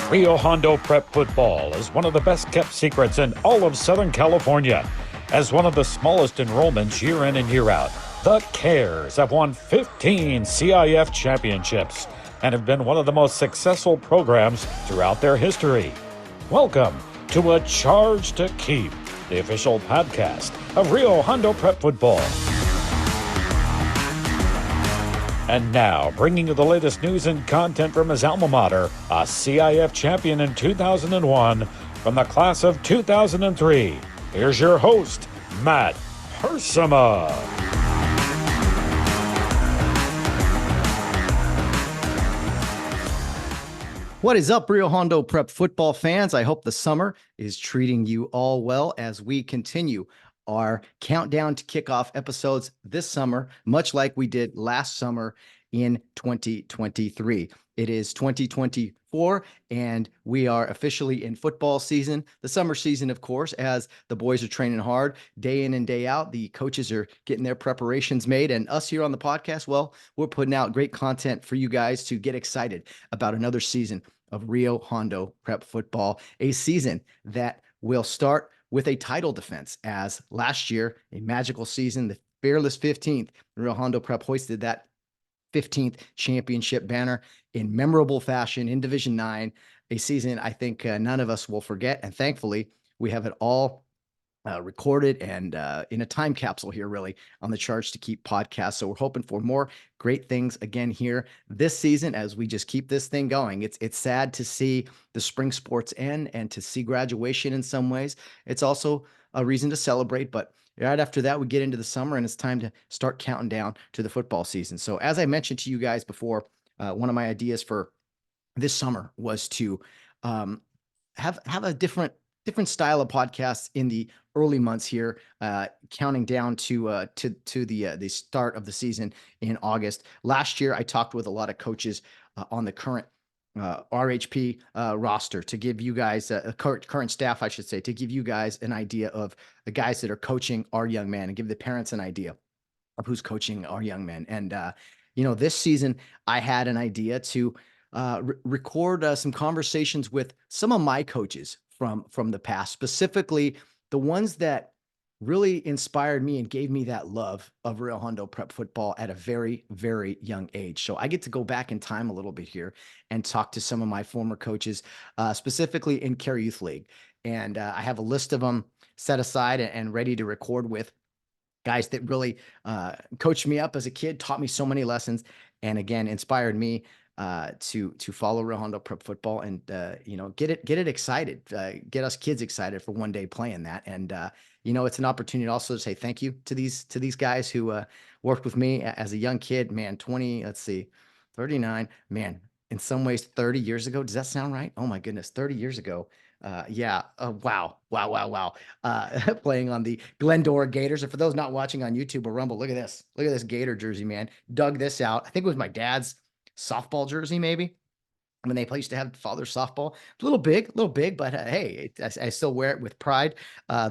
Rio Hondo Prep football is one of the best kept secrets in all of Southern California. As one of the smallest enrollments year in and year out, the Kares have won 15 CIF championships and have been one of the most successful programs throughout their history. Welcome to A Charge to Keep, the official podcast of Rio Hondo Prep football. And now, bringing you the latest news and content from his alma mater, a CIF champion in 2001 from the class of 2003. Here's your host, Matt Hersema. What is up, Rio Hondo Prep football fans? I hope the summer is treating you all well as we continue our countdown to kickoff episodes this summer, much like we did last summer in 2023. It is 2024, and we are officially in football season. The summer season, of course, as the boys are training hard day in and day out. The coaches are getting their preparations made, and us here on the podcast, well, we're putting out great content for you guys to get excited about another season of Rio Hondo Prep football, a season that will start with a title defense, as last year, a magical season, the fearless 15th, Rio Hondo Prep hoisted that 15th championship banner in memorable fashion in Division 9, a season I think none of us will forget. And thankfully, we have it all recorded and in a time capsule here, really, on the Charge to Keep podcast. So we're hoping for more great things again here this season as we just keep this thing going. It's sad to see the spring sports end and to see graduation in some ways. It's also a reason to celebrate, but right after that, we get into the summer and it's time to start counting down to the football season. So as I mentioned to you guys before, one of my ideas for this summer was to have a different style of podcasts in the early months here, counting down to the start of the season in August. Last year, I talked with a lot of coaches on the current RHP roster to give you guys current staff, I should say, to give you guys an idea of the guys that are coaching our young men and give the parents an idea of who's coaching our young men. And this season, I had an idea to record some conversations with some of my coaches from the past, specifically the ones that really inspired me and gave me that love of Rio Hondo Prep football at a very, very young age. So I get to go back in time a little bit here and talk to some of my former coaches, specifically in Kare Youth League. And I have a list of them set aside and ready to record with guys that really coached me up as a kid, taught me so many lessons, and again, inspired me to follow Rio Hondo Prep football and get it excited, get us kids excited for one day playing that. And it's an opportunity also to say thank you to these guys who worked with me as a young kid, man. 39, man. In some ways, 30 years ago. Does that sound right? Oh my goodness, 30 years ago. Yeah. Wow. Playing on the Glendora Gators. And for those not watching on YouTube or Rumble, look at this. Look at this Gator jersey, man. Dug this out. I think it was my dad's softball jersey, maybe, when they used to have father's softball. A little big, but hey, I still wear it with pride.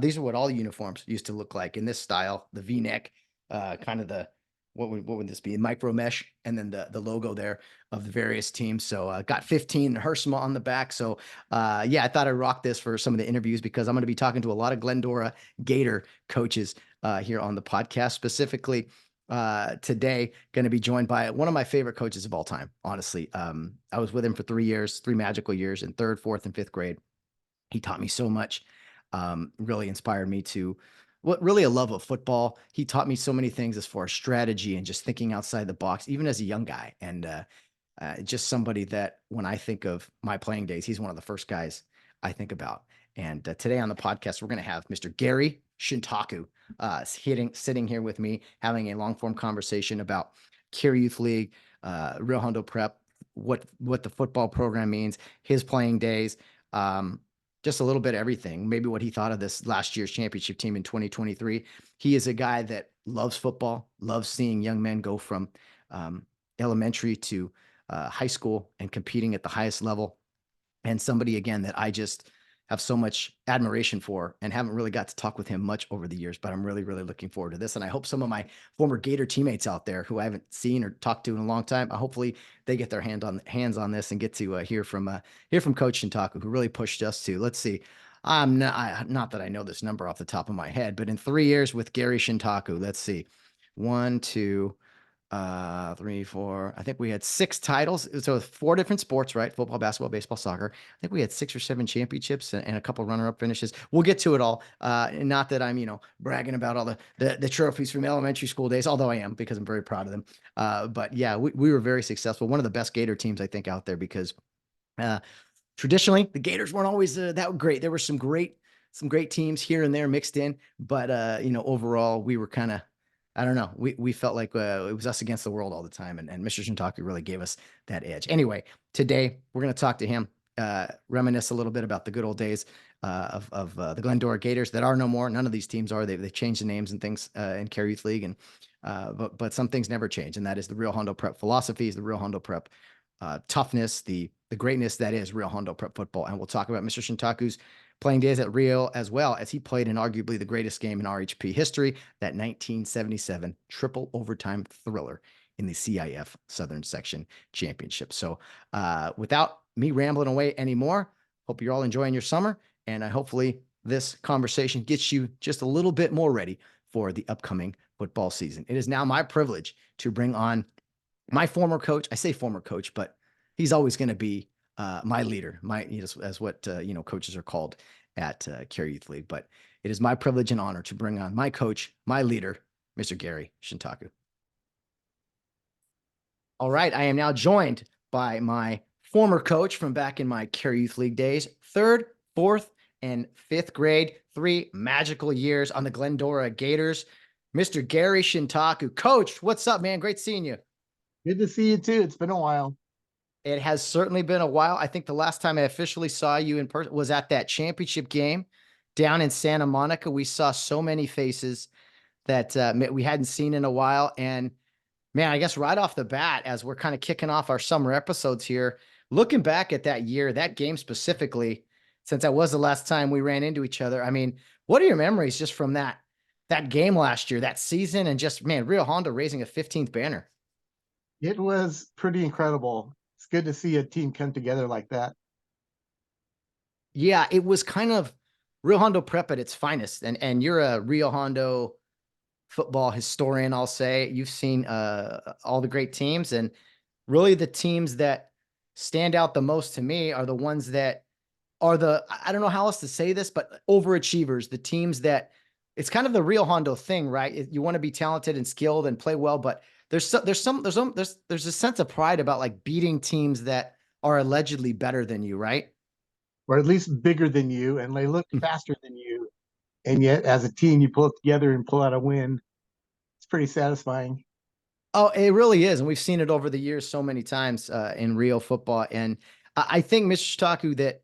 These are what all the uniforms used to look like in this style, the V-neck, kind of the, what would this be? Micro mesh, and then the logo there of the various teams. So got 15 Hersema on the back. So I thought I'd rock this for some of the interviews because I'm going to be talking to a lot of Glendora Gator coaches here on the podcast. Specifically today, going to be joined by one of my favorite coaches of all time, honestly. I was with him for 3 magical years in 3rd, 4th, and 5th grade. He taught me so much, really inspired me to really a love of football. He taught me so many things as far as strategy and just thinking outside the box, even as a young guy. And just somebody that when I think of my playing days, he's one of the first guys I think about. And today on the podcast, we're going to have Mr. Gary Shintaku sitting here with me, having a long form conversation about Kare Youth League, Rio Hondo Prep, what the football program means, his playing days, just a little bit of everything. Maybe what he thought of this last year's championship team in 2023. He is a guy that loves football, loves seeing young men go from elementary to high school and competing at the highest level. And somebody, again, that I just have so much admiration for, and haven't really got to talk with him much over the years, but I'm really, really looking forward to this. And I hope some of my former Gator teammates out there who I haven't seen or talked to in a long time, hopefully they get their hands on this and get to hear from Coach Shintaku, who really pushed us to, let's see, not that I know this number off the top of my head, but in 3 years with Gary Shintaku, let's see, 1, 2, 3, 4. I think we had 6 titles. So 4 different sports, right? Football, basketball, baseball, soccer. I think we had 6 or 7 championships and a couple runner-up finishes. We'll get to it all. Not that I'm, bragging about all the trophies from elementary school days, although I am, because I'm very proud of them. But yeah, we were very successful. One of the best Gator teams, I think, out there, because traditionally the Gators weren't always that great. There were some great teams here and there mixed in, but overall we were kind of, I don't know. We felt like it was us against the world all the time, and Mr. Shintaku really gave us that edge. Anyway, today we're going to talk to him, reminisce a little bit about the good old days of the Glendora Gators that are no more. None of these teams are. They changed the names and things in Kare Youth League, and but some things never change, and that is the Rio Hondo Prep philosophies, the Rio Hondo Prep toughness, the greatness that is Rio Hondo Prep football. And we'll talk about Mr. Shintaku's playing days at Rio, as well as he played in arguably the greatest game in RHP history, that 1977 triple overtime thriller in the CIF Southern Section Championship. So without me rambling away anymore, hope you're all enjoying your summer, and hopefully this conversation gets you just a little bit more ready for the upcoming football season. It is now my privilege to bring on my former coach. I say former coach, but he's always going to be my leader, as what coaches are called at Kare Youth League. But it is my privilege and honor to bring on my coach, my leader, Mr. Gary Shintaku. All right, I am now joined by my former coach from back in my Kare Youth League days, 3rd, 4th, and 5th grade, 3 magical years on the Glendora Gators, Mr. Gary Shintaku. Coach, what's up, man? Great seeing you. Good to see you too. It's been a while. It has certainly been a while. I think the last time I officially saw you in person was at that championship game down in Santa Monica. We saw so many faces that we hadn't seen in a while. And man, I guess right off the bat, as we're kind of kicking off our summer episodes here, looking back at that year, that game specifically, since that was the last time we ran into each other. I mean, what are your memories just from that game last year, that season, and just, man, Rio Hondo raising a 15th banner? It was pretty incredible. It's good to see a team come together like that. Yeah, it was kind of Rio Hondo Prep at its finest. And you're a Rio Hondo football historian, I'll say. You've seen all the great teams, and really the teams that stand out the most to me are the ones that are I don't know how else to say this, but overachievers, the teams that, it's kind of the Rio Hondo thing, right? You want to be talented and skilled and play well, but there's a sense of pride about like beating teams that are allegedly better than you, right? Or at least bigger than you, and they look faster than you. And yet, as a team, you pull it together and pull out a win. It's pretty satisfying. Oh, it really is. And we've seen it over the years so many times in Rio football. And I think, Mr. Shitaku, that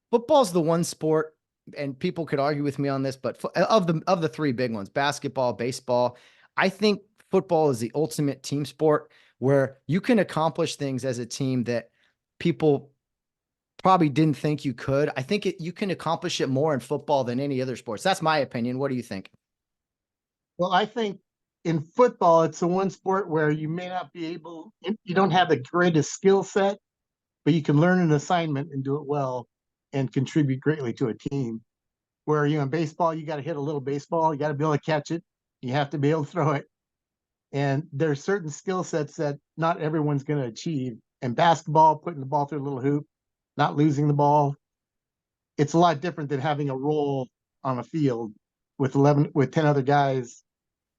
football's the one sport, and people could argue with me on this, but of the 3 big ones, basketball, baseball, I think football is the ultimate team sport, where you can accomplish things as a team that people probably didn't think you could. I think you can accomplish it more in football than any other sports. That's my opinion. What do you think? Well, I think in football, it's the one sport where you may not be able, you don't have the greatest skill set, but you can learn an assignment and do it well and contribute greatly to a team. Where, in baseball, you got to hit a little baseball, you got to be able to catch it, you have to be able to throw it. And there's certain skill sets that not everyone's going to achieve. And basketball, putting the ball through a little hoop, not losing the ball, it's a lot different than having a role on a field with 10 other guys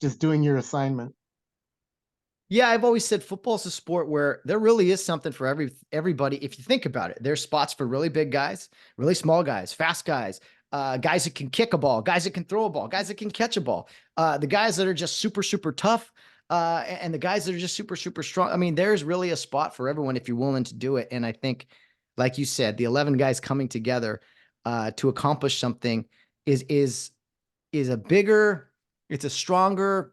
just doing your assignment. Yeah, I've always said football is a sport where there really is something for everybody. If you think about it, there's spots for really big guys, really small guys, fast guys, guys that can kick a ball, guys that can throw a ball, guys that can catch a ball, the guys that are just super, super tough, and the guys that are just super, super strong. I mean, there's really a spot for everyone if you're willing to do it. And I think, like you said, the 11 guys coming together to accomplish something is a bigger, it's a stronger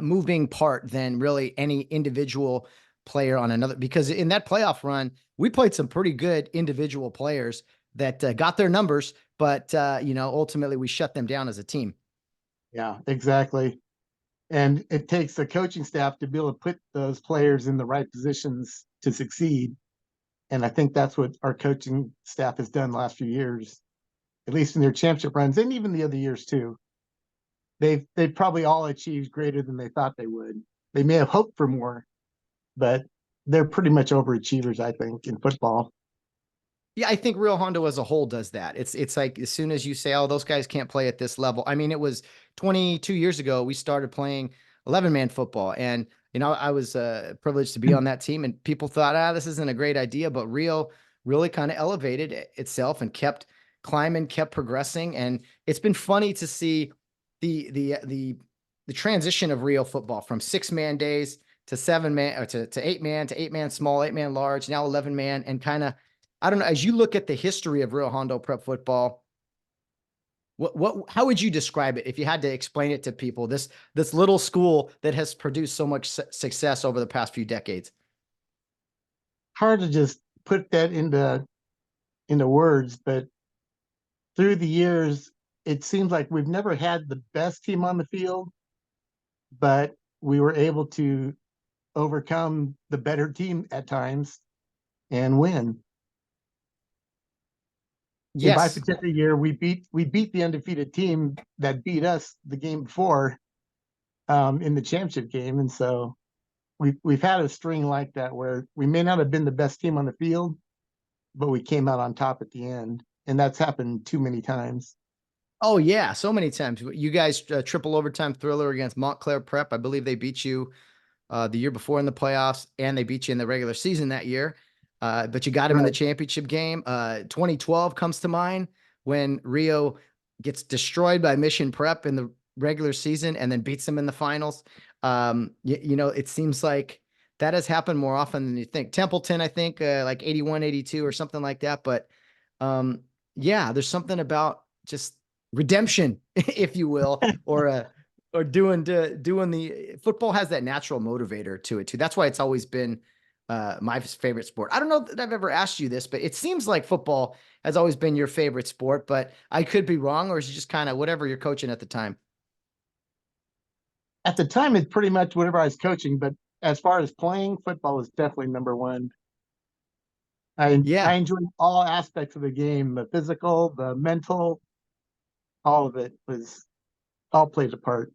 moving part than really any individual player on another, because in that playoff run, we played some pretty good individual players that got their numbers, but ultimately we shut them down as a team. Yeah, exactly. And it takes the coaching staff to be able to put those players in the right positions to succeed. And I think that's what our coaching staff has done the last few years, at least in their championship runs, and even the other years too. They've probably all achieved greater than they thought they would. They may have hoped for more, but they're pretty much overachievers, I think, in football. Yeah, I think Rio Hondo as a whole does that. It's like as soon as you say, "Oh, those guys can't play at this level." I mean, it was 22 years ago we started playing 11-man football, and I was privileged to be on that team, and people thought, this isn't a great idea, but Rio really kind of elevated itself and kept climbing, kept progressing, and it's been funny to see the transition of Rio football from 6-man days to 7-man or to 8-man to 8-man small, 8-man large, now 11-man, and kind of, I don't know, as you look at the history of Rio Hondo Prep football, how would you describe it if you had to explain it to people? This little school that has produced so much success over the past few decades. Hard to just put that into words, but through the years, it seems like we've never had the best team on the field, but we were able to overcome the better team at times and win. In my Yes. particular year, we beat the undefeated team that beat us the game before in the championship game, and so we've had a string like that where we may not have been the best team on the field, but we came out on top at the end, and that's happened too many times. Oh yeah, so many times. You guys triple overtime thriller against Montclair Prep. I believe they beat you the year before in the playoffs, and they beat you in the regular season that year. But you got him in the championship game. 2012 comes to mind when Rio gets destroyed by Mission Prep in the regular season and then beats them in the finals. It seems like that has happened more often than you think. Templeton, I think, like 81, 82 or something like that. But there's something about just redemption, if you will, or doing the football has that natural motivator to it too. That's why it's always been my favorite sport. I don't know that I've ever asked you this, but it seems like football has always been your favorite sport, but I could be wrong, or is it just kind of whatever you're coaching at the time? At the time, it's pretty much whatever I was coaching, but as far as playing, football is definitely number one. I Yeah. enjoy all aspects of the game, the physical, the mental, all of it was all plays a part.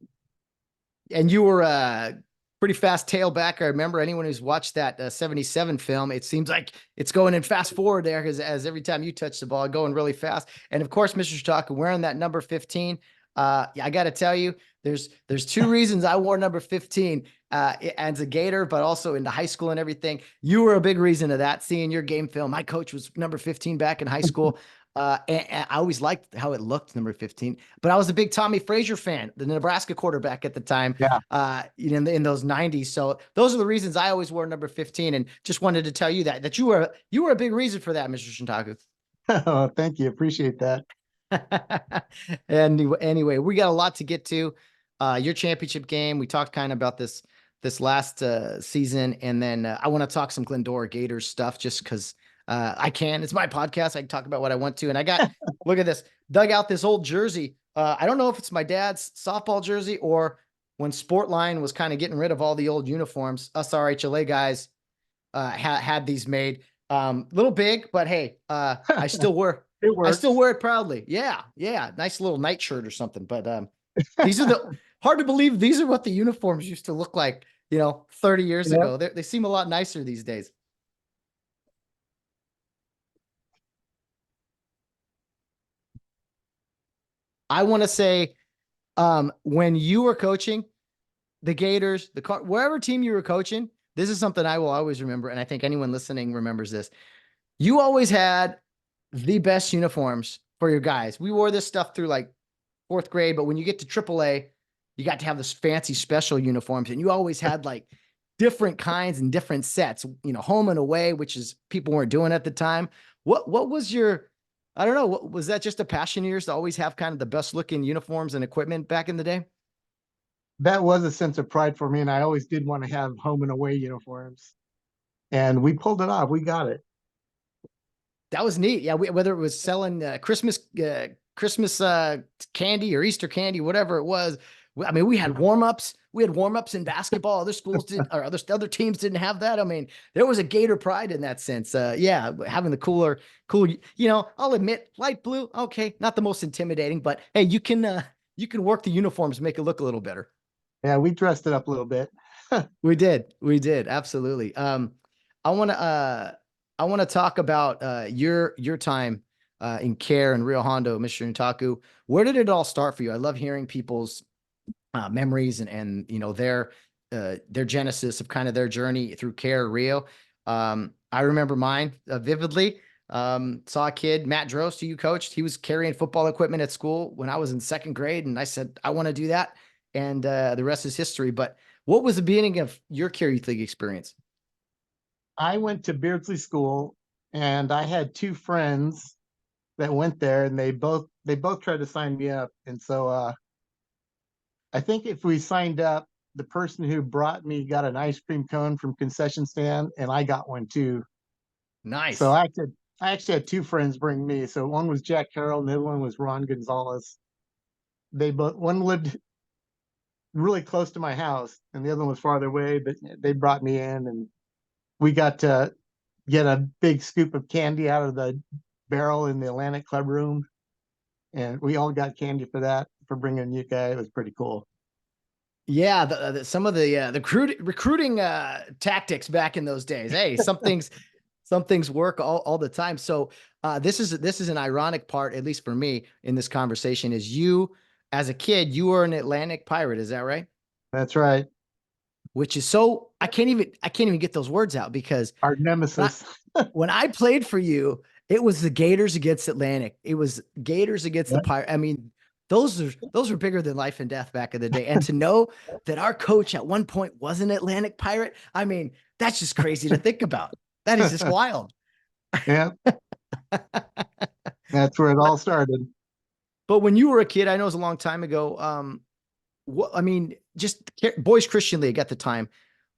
And you were a pretty fast tailback. I remember anyone who's watched that 77 film, it seems like it's going in fast forward there because as every time you touch the ball, going really fast. And of course, Mr. Shintaku wearing that number 15. I got to tell you, there's two reasons I wore number 15 as a Gator, but also into high school and everything. You were a big reason of that, seeing your game film. My coach was number 15 back in high school. And I always liked how it looked, number 15. But I was a big Tommy Frazier fan, the Nebraska quarterback at the time. Yeah. In those 90s. So those are the reasons I always wore number 15. And just wanted to tell you that you were a big reason for that, Mr. Shintaku. Oh, thank you. Appreciate that. And anyway, we got a lot to get to. Your championship game. We talked kind of about this last season, and then I want to talk some Glendora Gators stuff just because I can. It's my podcast. I can talk about what I want to. And I got look at this. Dug out this old jersey. I don't know if it's my dad's softball jersey or when Sportline was kind of getting rid of all the old uniforms. Us RHLA guys had these made. Little big, but hey, I still wear. I still wear it proudly. Yeah. Nice little nightshirt or something. But these are hard to believe. These are what the uniforms used to look like, 30 years ago. They seem a lot nicer these days. I want to say, when you were coaching the Gators, wherever team you were coaching, this is something I will always remember. And I think anyone listening remembers this. You always had the best uniforms for your guys. We wore this stuff through like fourth grade, but when you get to AAA, you got to have this fancy special uniforms, and you always had like different kinds and different sets, home and away, which is people weren't doing at the time. What was your, I don't know, was that just a passion of yours to always have kind of the best looking uniforms and equipment back in the day? That was a sense of pride for me, and I always did want to have home and away uniforms. And we pulled it off. We got it. That was neat. Yeah, whether it was selling Christmas candy or Easter candy, whatever it was. I mean, we had warm-ups. We had warm-ups in basketball. Other schools did, or other teams didn't have that. I mean, there was a Gator pride in that sense. Yeah, having the cool. I'll admit, light blue. Okay, not the most intimidating, but hey, you can work the uniforms, make it look a little better. Yeah, we dressed it up a little bit. We did, absolutely. I want to talk about your time in Kare and Rio Hondo, Mr. Shintaku. Where did it all start for you? I love hearing people's memories and their genesis of kind of their journey through Kare Rio. I remember mine vividly. Saw a kid, Matt Drost, who you coached. He was carrying football equipment at school when I was in second grade, and I said, I want to do that. And the rest is history. But what was the beginning of your Kare Youth League experience? I went to Beardsley School, and I had two friends that went there, and they both tried to sign me up. And so I think if we signed up, the person who brought me got an ice cream cone from concession stand, and I got one too. So Nice. I actually had two friends bring me. So one was Jack Carroll, and the other one was Ron Gonzalez. One lived really close to my house, and the other one was farther away, but they brought me in, and we got to get a big scoop of candy out of the barrel in the Atlantic Club room, and we all got candy for that, for bringing a new guy. It was pretty cool. Yeah, some of the recruiting tactics back in those days. Hey, some things work all the time. So this is an ironic part, at least for me, in this conversation. Is you as a kid, you were an Atlantic Pirate, is that right? That's right. Which is so I can't even get those words out because Our when I, nemesis. when I played for you, it was the Gators against Atlantic. It was Gators against the Yeah. Pirate. I mean, those were bigger than life and death back in the day. And to know that our coach at one point was an Atlantic Pirate, I mean, that's just crazy to think about. That is just wild. Yeah, that's where it all started. But when you were a kid, I know it was a long time ago. I mean, just Boys Christian League at the time.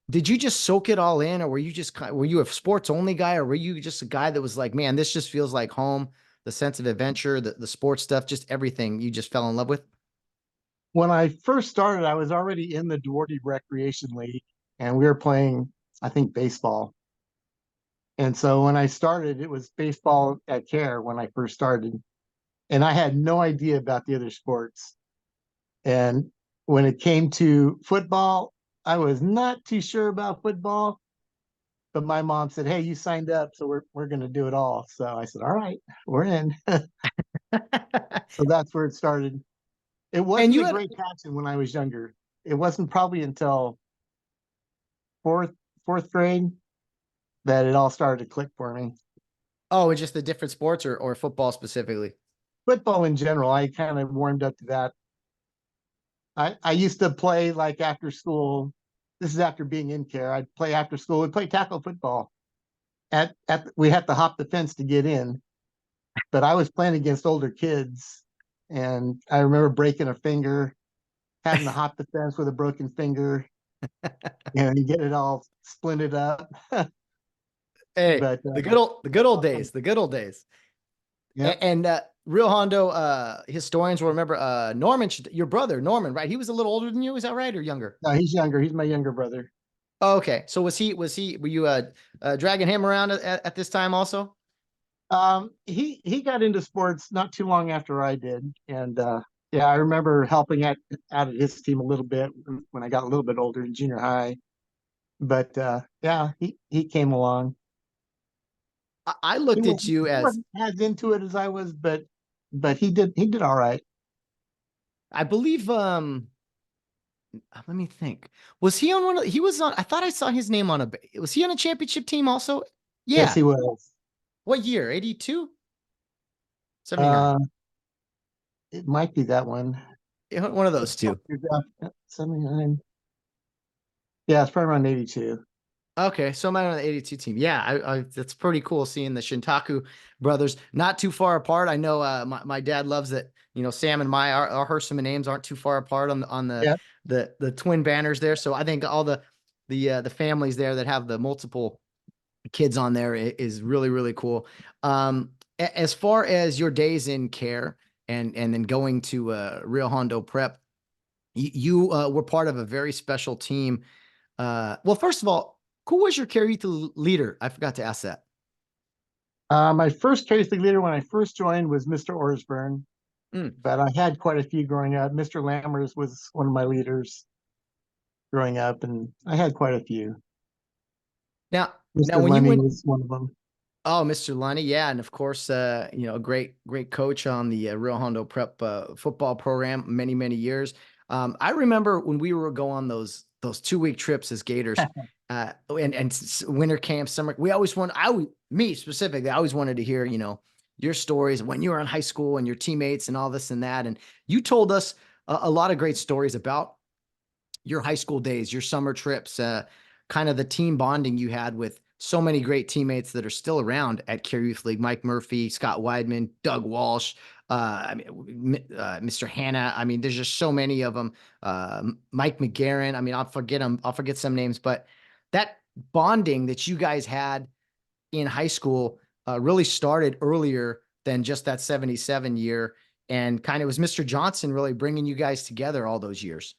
Did you just soak it all in, or were you a sports only guy, or were you just a guy that was like, man, this just feels like home, the sense of adventure, the sports stuff, just everything you just fell in love with? When I first started, I was already in the Duarte Recreation League, and we were playing, I think, baseball. And so when I started, it was baseball at Care when I first started, and I had no idea about the other sports. And when it came to football, I was not too sure about football, but my mom said, "Hey, you signed up, so we're going to do it all." So I said, "All right, we're in." So that's where it started. It And wasn't you a had great passion when I was younger. It wasn't probably until fourth fourth grade that it all started to click for me. oh, it's just the different sports or football specifically. Football in general, I kind of warmed up to that. I used to play like after school. This is after being in Care. I'd play after school. We'd play tackle football. We had to hop the fence to get in, but I was playing against older kids, and I remember breaking a finger, having to hop the fence with a broken finger, and get it all splinted up. Hey, But the good old days, the good old days. yeah, And Real Hondo historians will remember Norman, your brother Norman, right? He was a little older than you, is that right, or younger? no, he's younger. He's my younger brother. Oh, okay. So were you dragging him around at this time also? He got into sports not too long after I did, and yeah, I remember helping out at his team a little bit when I got a little bit older in junior high. But yeah, he came along. I He looked at wasn't, you he as wasn't as into it as I was, but he did all right. I believe let me think. Was he on he was on I thought I saw his name on was he on a championship team also? Yes, Yeah. he was. What year? 82? 79. Uh, it might be that one. Yeah, one of those two. 79. Yeah, it's probably around 82. Okay, so I'm on the 82 team. Yeah, that's pretty cool seeing the Shintaku brothers not too far apart. I know my dad loves that, Sam and our Hersham names aren't too far apart on Yeah, the twin banners there. So I think all the families there that have the multiple kids on there is really, really cool. As far as your days in Kare and then going to Rio Hondo Prep, you were part of a very special team. Well, first of all, who was your Kare Youth leader? I forgot to ask that. My first Kare Youth League leader when I first joined was Mr. Orsburn, Mm. but I had quite a few growing up. Mr. Lammers was one of my leaders growing up, and I had quite a few. Now Mr. when you Lunny went, was one of them. oh, Mr. Lunny, yeah, and of course, a great coach on the Rio Hondo Prep football program, many, many years. I remember when we were going on those 2-week trips as Gators, and winter camp, summer. We always me specifically, I always wanted to hear, your stories when you were in high school and your teammates and all this and that. And you told us a lot of great stories about your high school days, your summer trips, kind of the team bonding you had with so many great teammates that are still around at Kare Youth League: Mike Murphy, Scott Weidman, Doug Walsh, Mr. Hanna. I mean, there's just so many of them. Mike McGarren. I mean, I'll forget them. I'll forget some names, but that bonding that you guys had in high school really started earlier than just that 77 year. And kind of was Mr. Johnson really bringing you guys together all those years.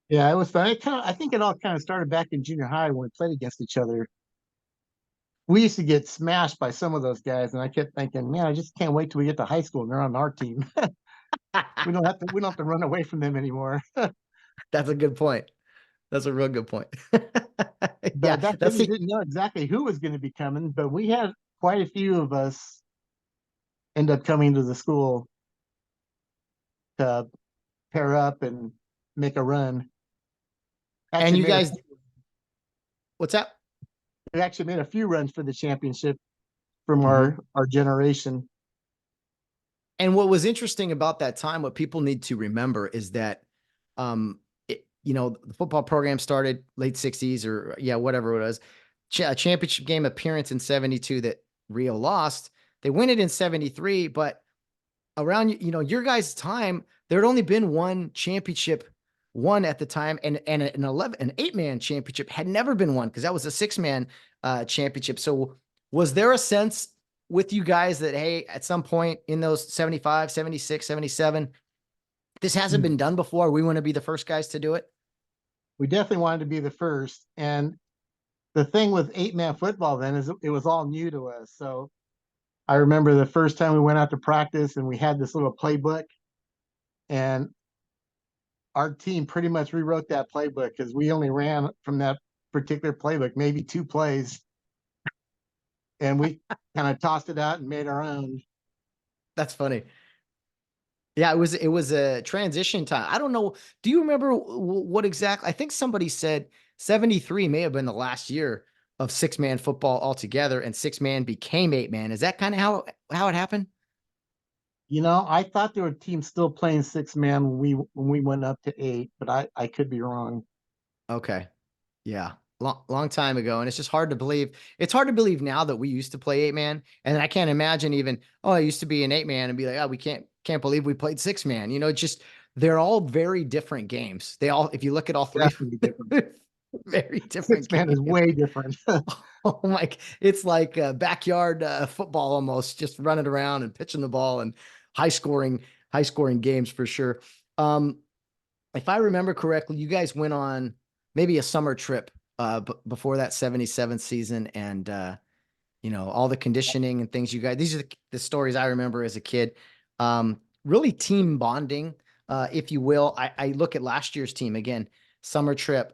Yeah, it was fun. I think it all kind of started back in junior high when we played against each other. We used to get smashed by some of those guys, and I kept thinking, man, I just can't wait till we get to high school and they're on our team. We don't have to run away from them anymore. That's a good point. That's a real good point. Yeah, But back then that's we the didn't know exactly who was going to be coming, but we had quite a few of us end up coming to the school to pair up and make a run. and Actually you made a guys, what's that? we actually made a few runs for the championship from Mhm. our generation. And what was interesting about that time, what people need to remember is that, the football program started late 60s or yeah, whatever it was. A championship game appearance in 72 that Rio lost. They win it in 73, but around, your guys' time, there had only been one championship won at the time, and an 8-man championship had never been won because that was a 6-man championship. So was there a sense with you guys that, hey, at some point in those 75, 76, 77, this hasn't been done before, we want to be the first guys to do it? We definitely wanted to be the first. And the thing with 8-man football then is it was all new to us. So I remember the first time we went out to practice and we had this little playbook, and our team pretty much rewrote that playbook because we only ran from that particular playbook maybe 2 plays, and we kind of tossed it out and made our own. That's funny. Yeah, it was a transition time. I don't know. Do you remember what exactly? I think somebody said 73 may have been the last year of 6-man football altogether, and 6-man became 8-man. Is that kind of how it happened? I thought there were teams still playing 6-man when we went up to 8, but I could be wrong. Okay. Yeah. Long time ago. And it's just hard to believe. It's hard to believe now that we used to play 8-man. And I can't imagine even, oh, I used to be an 8-man and be like, oh, we can't believe we played 6-man. Just they're all very different games. If you look at all three, Definitely different. very different 6-man is games. way different. Oh my, it's like backyard football almost, just running around and pitching the ball and high scoring, high scoring games for sure. Um, if I remember correctly, you guys went on maybe a summer trip before that 77 season, and all the conditioning and things you guys, these are the stories I remember as a kid. Really team bonding, if you will. I look at last year's team again, summer trip,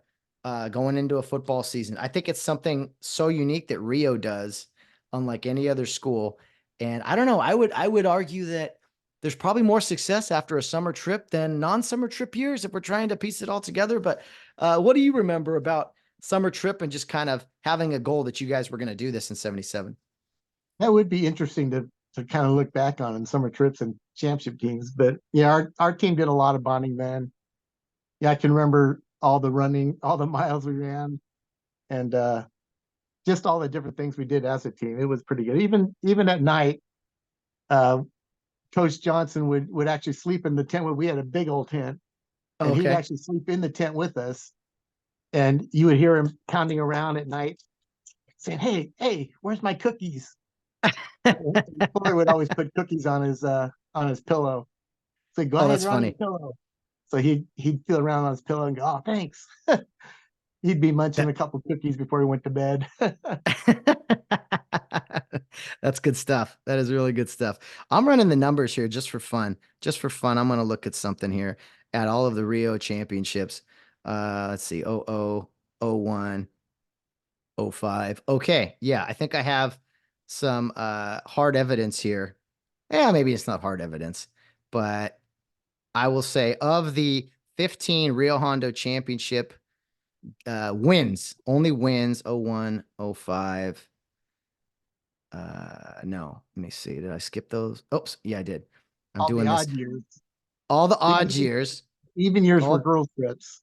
going into a football season. I think it's something so unique that Rio does, unlike any other school. And I don't know, I would argue that there's probably more success after a summer trip than non-summer trip years if we're trying to piece it all together. But what do you remember about summer trip and just kind of having a goal that you guys were going to do this in 77? That would be interesting to kind of look back on in summer trips and championship games. But yeah, our team did a lot of bonding then. Yeah, I can remember all the running, all the miles we ran, and just all the different things we did as a team. It was pretty good. Even at night, uh, Coach Johnson would actually sleep in the tent. We had a big old tent, and he'd Okay. actually sleep in the tent with us. And you would hear him pounding around at night, saying, hey, where's my cookies? Fuller would always put cookies on his pillow. So go Oh, ahead, that's they're on your funny. pillow. So he'd feel around on his pillow and go, oh, thanks. He'd be munching a couple cookies before he went to bed. That's good stuff. That is really good stuff. I'm running the numbers here just for fun. Just for fun, I'm going to look at something here at all of the Rio championships. Let's see, 00, 01, 05. Okay, yeah, I think I have some hard evidence here. Yeah, maybe it's not hard evidence, but I will say of the 15 Rio Hondo Championship wins, only wins 01, 05. No, let me see. Did I skip those? Oops, yeah, I did. I'm All the doing this. odd years. All the The odd years. even years were All girls' trips.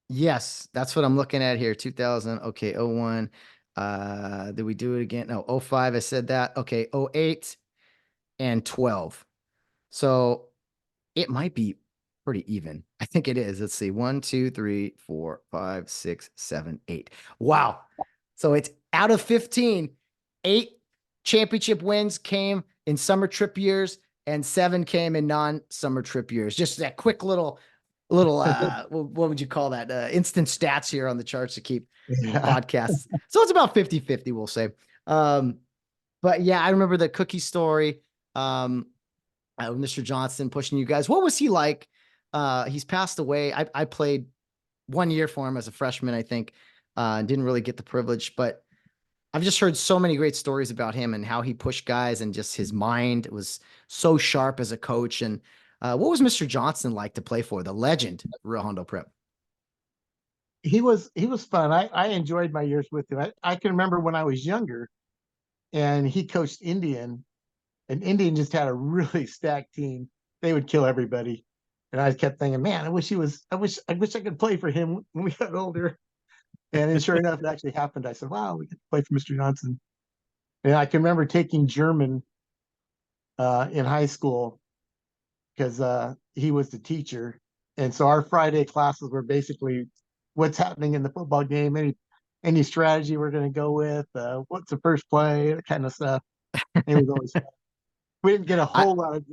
yes, that's what I'm looking at here. 2000. Okay, 01. Did we do it again? No, 05. I said that. Okay, 08 and 12. So it might be pretty even. I think it is. Let's see. 1, 2, 3, 4, 5, 6, 7, 8. Wow. So it's out of 15, 8 championship wins came in summer trip years and 7 came in non-summer trip years. Just that quick little what would you call that? Instant stats here on the charts to keep Yeah. podcasts. So it's about 50-50, we'll say. But yeah, I remember the cookie story. Mr. Johnson pushing you guys. What was he like? He's passed away. I played 1 year for him as a freshman, I think. Didn't really get the privilege, but I've just heard so many great stories about him and how he pushed guys and just his mind was so sharp as a coach. And what was Mr. Johnson like to play for? The legend, Rio Hondo Prep. He was fun. I enjoyed my years with him. I can remember when I was younger and he coached Indian, and Indian just had a really stacked team. They would kill everybody. And I kept thinking, man, I wish I could play for him when we got older. And then sure enough, it actually happened. I said, wow, we get to play for Mr. Johnson. And I can remember taking German in high school because he was the teacher. And so our Friday classes were basically what's happening in the football game, any strategy we're going to go with, what's the first play, that kind of stuff. And it was always fun. We didn't get a I, whole lot of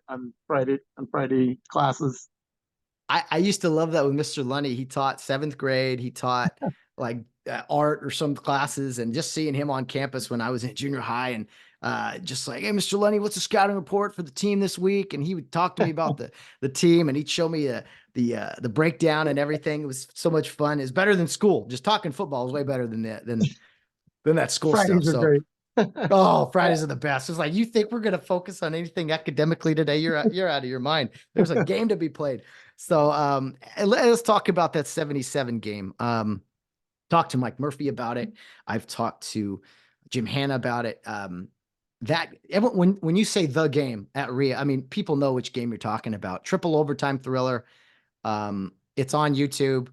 on Friday classes. I used to love that with Mr. Lunny. He taught 7th grade. He taught like art or some classes, and just seeing him on campus when I was in junior high and just like, hey, Mr. Lunny, what's the scouting report for the team this week? And he would talk to me about the team, and he'd show me the breakdown and everything. It was so much fun. It's better than school. Just talking football is way better than that school stuff. Fridays are So great. oh, Fridays are the best. It's like, you think we're going to focus on anything academically today? You're out of your mind. There's a game to be played. So let's talk about that 77 game. Talked to Mike Murphy about it. I've talked to Jim Hanna about it. When you say the game at Rio, I mean, people know which game you're talking about. Triple overtime thriller. It's on YouTube.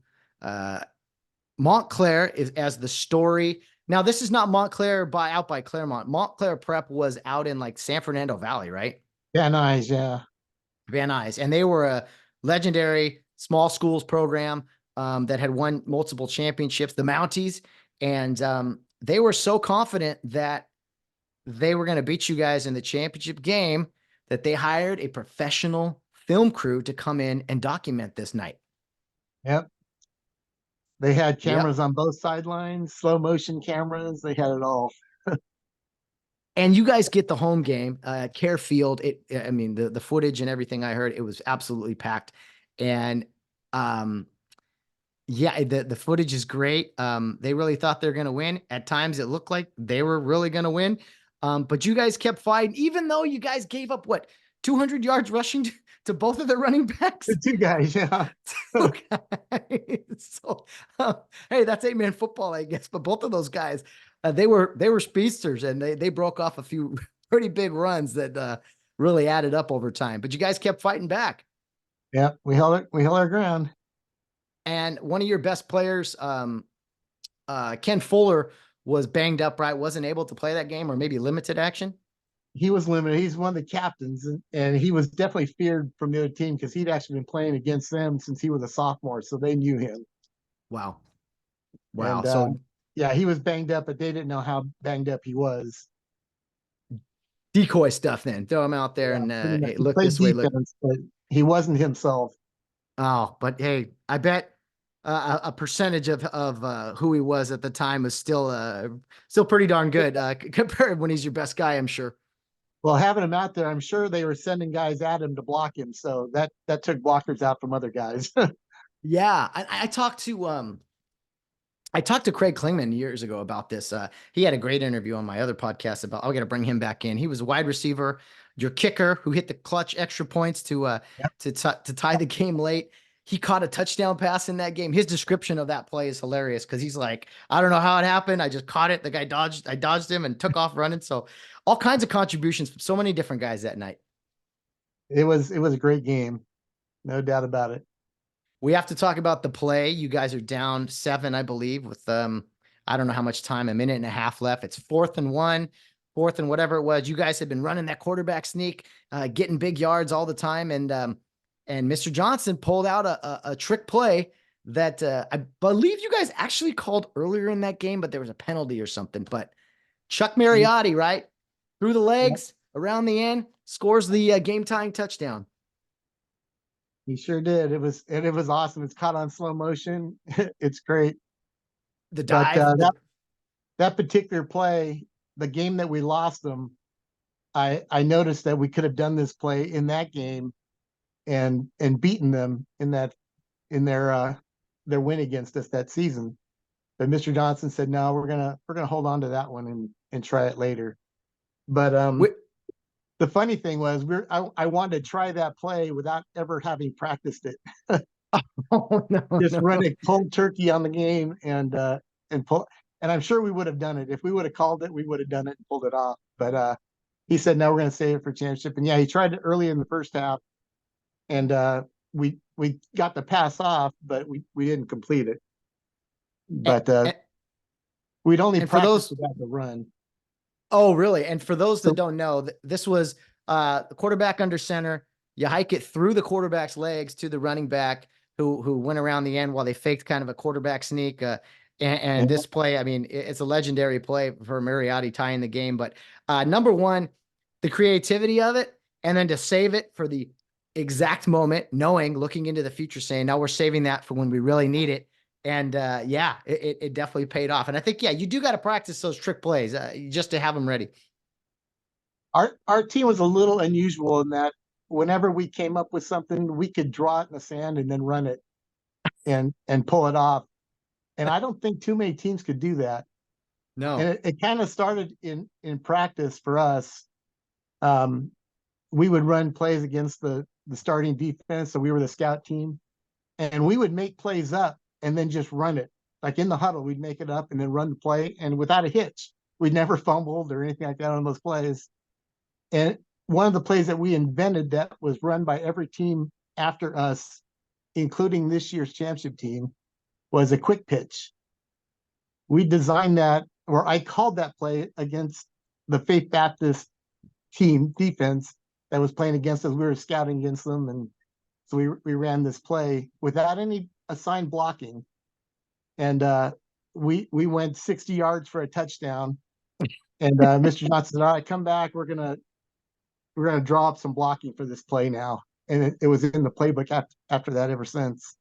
Montclair is as the story. Now, this is not Montclair out by Claremont. Montclair Prep was out in like San Fernando Valley, right? Yeah, nice. Yeah. Van Nuys. And they were a legendary small schools program that had won multiple championships, the Mounties. And they were so confident that they were going to beat you guys in the championship game that they hired a professional film crew to come in and document this night. Yep. They had Yep. cameras on both sidelines, slow motion cameras. They had it all. And you guys get the home game at Kare Field. I mean, the footage and everything I heard, it was absolutely packed. And yeah, the footage is great. They really thought they're going to win. At times, it looked like they were really going to win. But you guys kept fighting, even though you guys gave up 200 yards rushing to both of the running backs. The two guys, yeah. So, hey, that's 8-man football, I guess. But both of those guys, they were speedsters, and they broke off a few pretty big runs that really added up over time. But you guys kept fighting back. Yeah, we held our ground. And one of your best players, Ken Fuller, was banged up, right? Wasn't able to play that game, or maybe limited action. He was limited. He's one of the captains, and he was definitely feared from the other team because he'd actually been playing against them since he was a sophomore, so they knew him. Wow. And So Yeah, he was banged up, but they didn't know how banged up he was. Decoy stuff then. Throw him out there Yeah, and pretty much. hey, He look played this way, look. defense, but he wasn't himself. Oh, but hey, I bet a percentage of who he was at the time was still pretty darn good compared when he's your best guy, I'm sure. Well, having him out there, I'm sure they were sending guys at him to block him, so that took blockers out from other guys. Yeah, I talked to Craig Klingman years ago about this. He had a great interview on my other podcast about. I got to bring him back in. He was a wide receiver, your kicker who hit the clutch extra points to tie the game late. He caught a touchdown pass in that game. His description of that play is hilarious because he's like, I don't know how it happened. I just caught it. The guy dodged. I dodged him and took off running. So all kinds of contributions from so many different guys that night. It was a great game, no doubt about it. We have to talk about the play. You guys are down 7, I believe, with I don't know how much time, a minute and a half left. It's 4th and 1, 4th and whatever it was. You guys had been running that quarterback sneak, getting big yards all the time, and Mr. Johnson pulled out a trick play that I believe you guys actually called earlier in that game, but there was a penalty or something. But Chuck Mariotti, right, through the legs around the end, scores the game tying touchdown. He sure did. It was awesome. It's caught on slow motion. It's great. The But dive, that particular play, the game that we lost them, I noticed that we could have done this play in that game and beaten them in their win against us that season. But Mr. Johnson said, no, we're gonna hold on to that one and try it later. But the funny thing was I wanted to try that play without ever having practiced it. oh no, Just no. run it cold turkey on the game and pull. And I'm sure we would have done it if we would have called it. We would have done it and pulled it off. But he said, no, we're going to save it for championship. And yeah, he tried it early in the first half, and we got the pass off, but we didn't complete it. But we'd only practiced about the run. Oh, really? And for those that don't know, this was the quarterback under center. You hike it through the quarterback's legs to the running back who went around the end while they faked kind of a quarterback sneak. And this play, I mean, it's a legendary play for Mariotti tying the game. But number one, the creativity of it, and then to save it for the exact moment, knowing, looking into the future, saying, now we're saving that for when we really need it. And yeah, it definitely paid off. And I think, yeah, you do got to practice those trick plays just to have them ready. Our team was a little unusual in that whenever we came up with something, we could draw it in the sand and then run it and pull it off. And I don't think too many teams could do that. No. And it kind of started in practice for us. We would run plays against the starting defense. So we were the scout team, and we would make plays up and then just run it. Like in the huddle, we'd make it up and then run the play, and without a hitch. We'd never fumbled or anything like that on those plays. And one of the plays that we invented that was run by every team after us, including this year's championship team, was a quick pitch. We designed that, or I called that play against the Faith Baptist team defense that was playing against us. We were scouting against them, and so we ran this play without any assigned blocking, and we went 60 yards for a touchdown. And Mr. Johnson said, all right, come back. We're gonna draw up some blocking for this play now. And it was in the playbook after that ever since.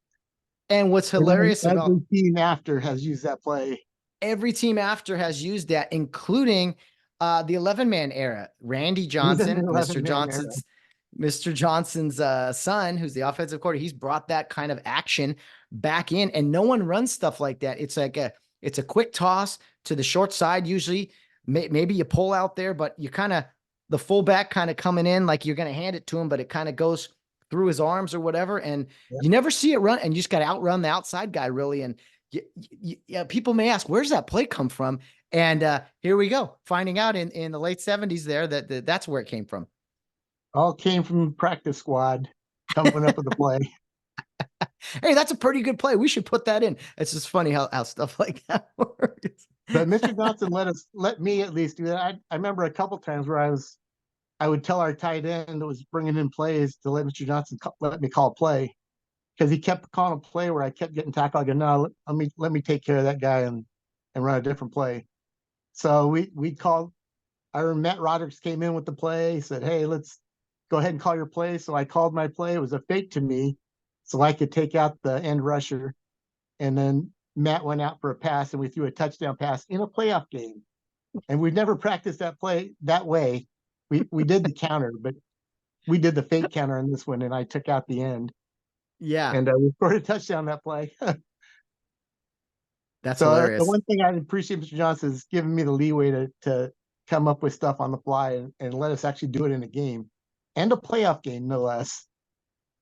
And what's hilarious and about every team after has used that play. Every team after has used that, including the 11-man era. Randy Johnson, Mr. Johnson's son, who's the offensive coordinator, he's brought that kind of action back in, and no one runs stuff like that. It's like it's a quick toss to the short side. Usually maybe you pull out there, but you kind of, the fullback kind of coming in like you're going to hand it to him, but it kind of goes through his arms or whatever. And you never see it run, and you just got to outrun the outside guy really. And people may ask, where's that play come from? And here we go, finding out in the late 70s there that's where it came from. All came from practice squad coming up with the play. Hey, that's a pretty good play. We should put that in. It's just funny how stuff like that works. But Mr. Johnson let me at least do that. I remember a couple times where I would tell our tight end that was bringing in plays to let Mr. Johnson let me call a play, because he kept calling a play where I kept getting tackled. I go, no, let me take care of that guy and and run a different play. So we called. I remember Matt Roderick's came in with the play, said, "Hey, let's go ahead and call your play." So I called my play. It was a fake to me, so I could take out the end rusher. And then Matt went out for a pass, and we threw a touchdown pass in a playoff game. And we've never practiced that play that way. We did the counter, but we did the fake counter in this one, and I took out the end. Yeah, And we scored a touchdown that play. that's So the hilarious. one thing I appreciate Mr. Johnson is giving me the leeway to come up with stuff on the fly and let us actually do it in a game and a playoff game, no less.